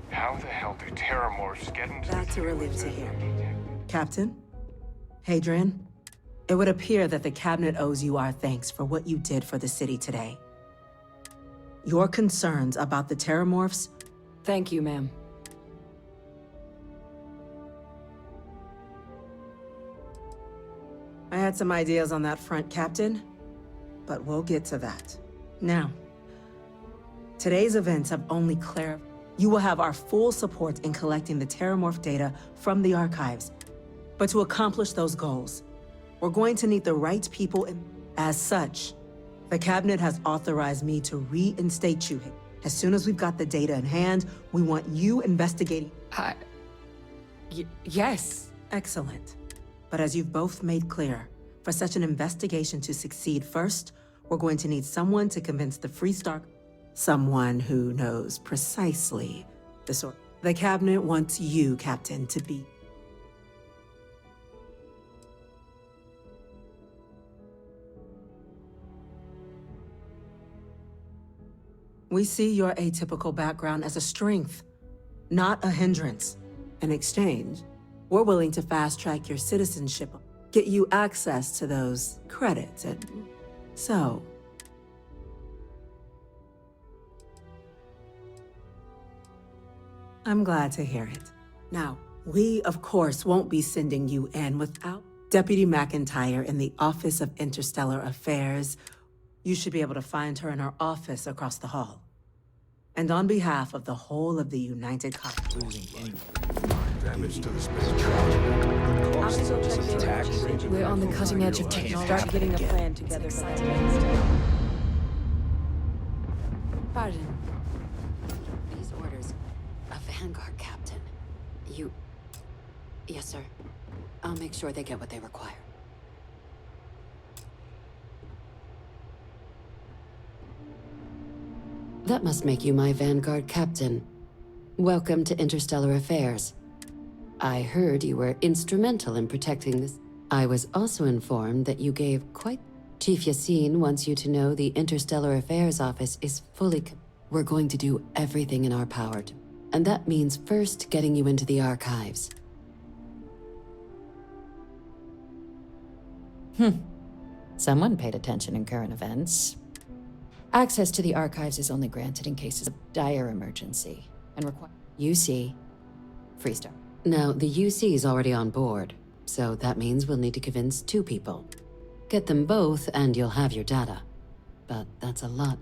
How the hell do Terramorphs get into That's a relief to hear. Captain? Hadrian? It would appear that the Cabinet owes you our thanks for what you did for the city today. Your concerns about the Terramorphs? Thank you, ma'am. I had some ideas on that front, Captain, but we'll get to that. Now, today's events have only clarified. You will have our full support in collecting the Terramorph data from the archives. But to accomplish those goals, we're going to need the right people in. As such, the Cabinet has authorized me to reinstate you. As soon as we've got the data in hand, we want you investigating. Yes. Excellent. But as you've both made clear, for such an investigation to succeed first, we're going to need someone to convince the Freestar... Someone who knows precisely the sort... The Cabinet wants you, Captain, to be... We see your atypical background as a strength, not a hindrance. In exchange, we're willing to fast-track your citizenship, get you access to those credits, and so... I'm glad to hear it. Now, we, of course, won't be sending you in without Deputy McIntyre in the Office of Interstellar Affairs. You should be able to find her in her office across the hall. And on behalf of the whole of the United Damage to the space. We're on the cutting edge of technology. Start getting a plan together for that next. Pardon. These orders. A Vanguard captain. You... Yes, sir. I'll make sure they get what they require. That must make you my Vanguard captain. Welcome to Interstellar Affairs. I heard you were instrumental in protecting this. I was also informed that you gave quite... Chief Yassine wants you to know the Interstellar Affairs office is fully... We're going to do everything in our power to... And that means first getting you into the archives. Someone paid attention in current events. Access to the archives is only granted in cases of dire emergency and require UC, Freestar. Now, the UC is already on board, so that means we'll need to convince 2 people. Get them both and you'll have your data. But that's a lot.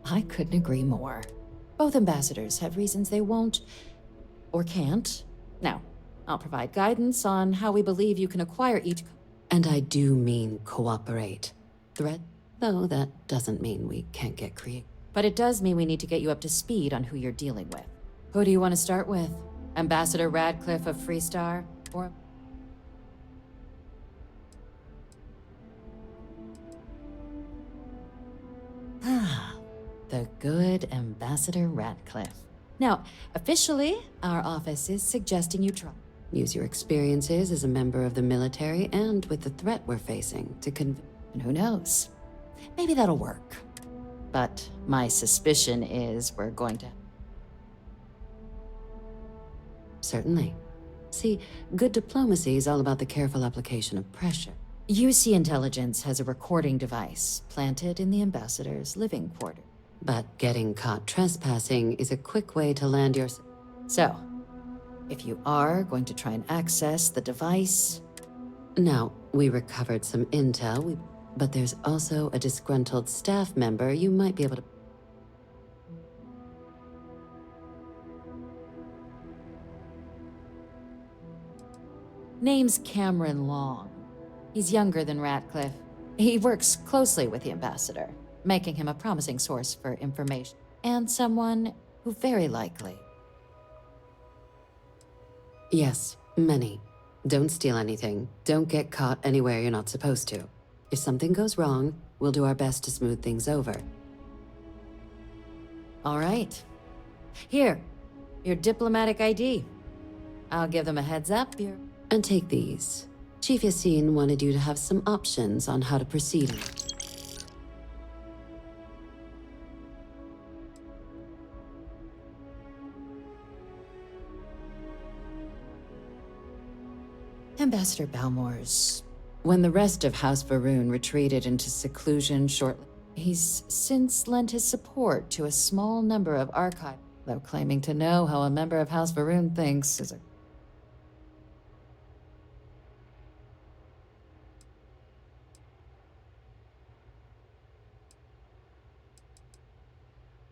I couldn't agree more. Both ambassadors have reasons they won't or can't. Now, I'll provide guidance on how we believe you can acquire each... And I do mean cooperate. Threat, though, that doesn't mean we can't get creative. But it does mean we need to get you up to speed on who you're dealing with. Who do you want to start with? Ambassador Radcliffe of Freestar, or... The good Ambassador Radcliffe. Now, officially, our office is suggesting you try. Use your experiences as a member of the military and with the threat we're facing to And who knows? Maybe that'll work. But my suspicion is we're going to... Certainly. See, good diplomacy is all about the careful application of pressure. UC Intelligence has a recording device planted in the ambassador's living quarters. But getting caught trespassing is a quick way to land your... So, if you are going to try and access the device... Now, we recovered some intel, but there's also a disgruntled staff member you might be able to... Name's Cameron Long. He's younger than Radcliffe. He works closely with the ambassador, making him a promising source for information, and someone who very likely... Yes, many. Don't steal anything. Don't get caught anywhere you're not supposed to. If something goes wrong, we'll do our best to smooth things over. All right. Here, your diplomatic ID. I'll give them a heads up. And take these. Chief Yassine wanted you to have some options on how to proceed. Ambassador Balmore's... When the rest of House Varun retreated into seclusion shortly, he's since lent his support to a small number of archives, though claiming to know how a member of House Varun thinks is a...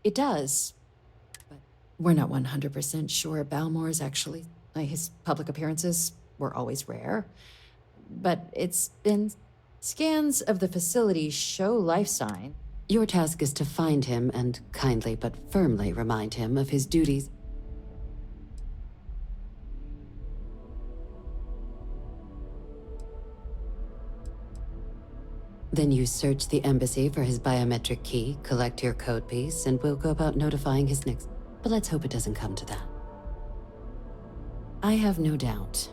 It does, but we're not 100% sure Balmore's actually... His public appearances were always rare, but it's been... Scans of the facility show life sign. Your task is to find him and kindly but firmly remind him of his duties. Then you search the embassy for his biometric key, collect your code piece, and we'll go about notifying his next... But let's hope it doesn't come to that. I have no doubt.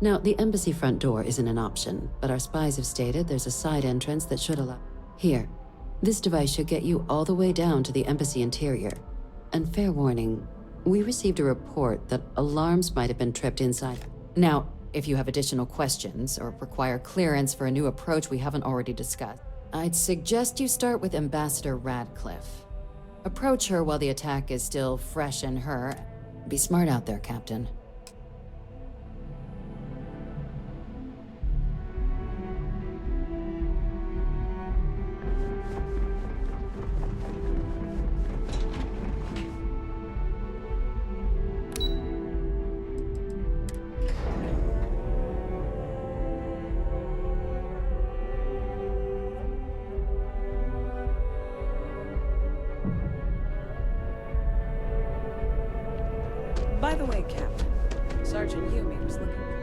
Now, the embassy front door isn't an option, but our spies have stated there's a side entrance that should allow... Here, this device should get you all the way down to the embassy interior. And fair warning, we received a report that alarms might have been tripped inside. Now, if you have additional questions or require clearance for a new approach we haven't already discussed, I'd suggest you start with Ambassador Radcliffe. Approach her while the attack is still fresh in her. Be smart out there, Captain. By the way, Captain, Sergeant Yumi was looking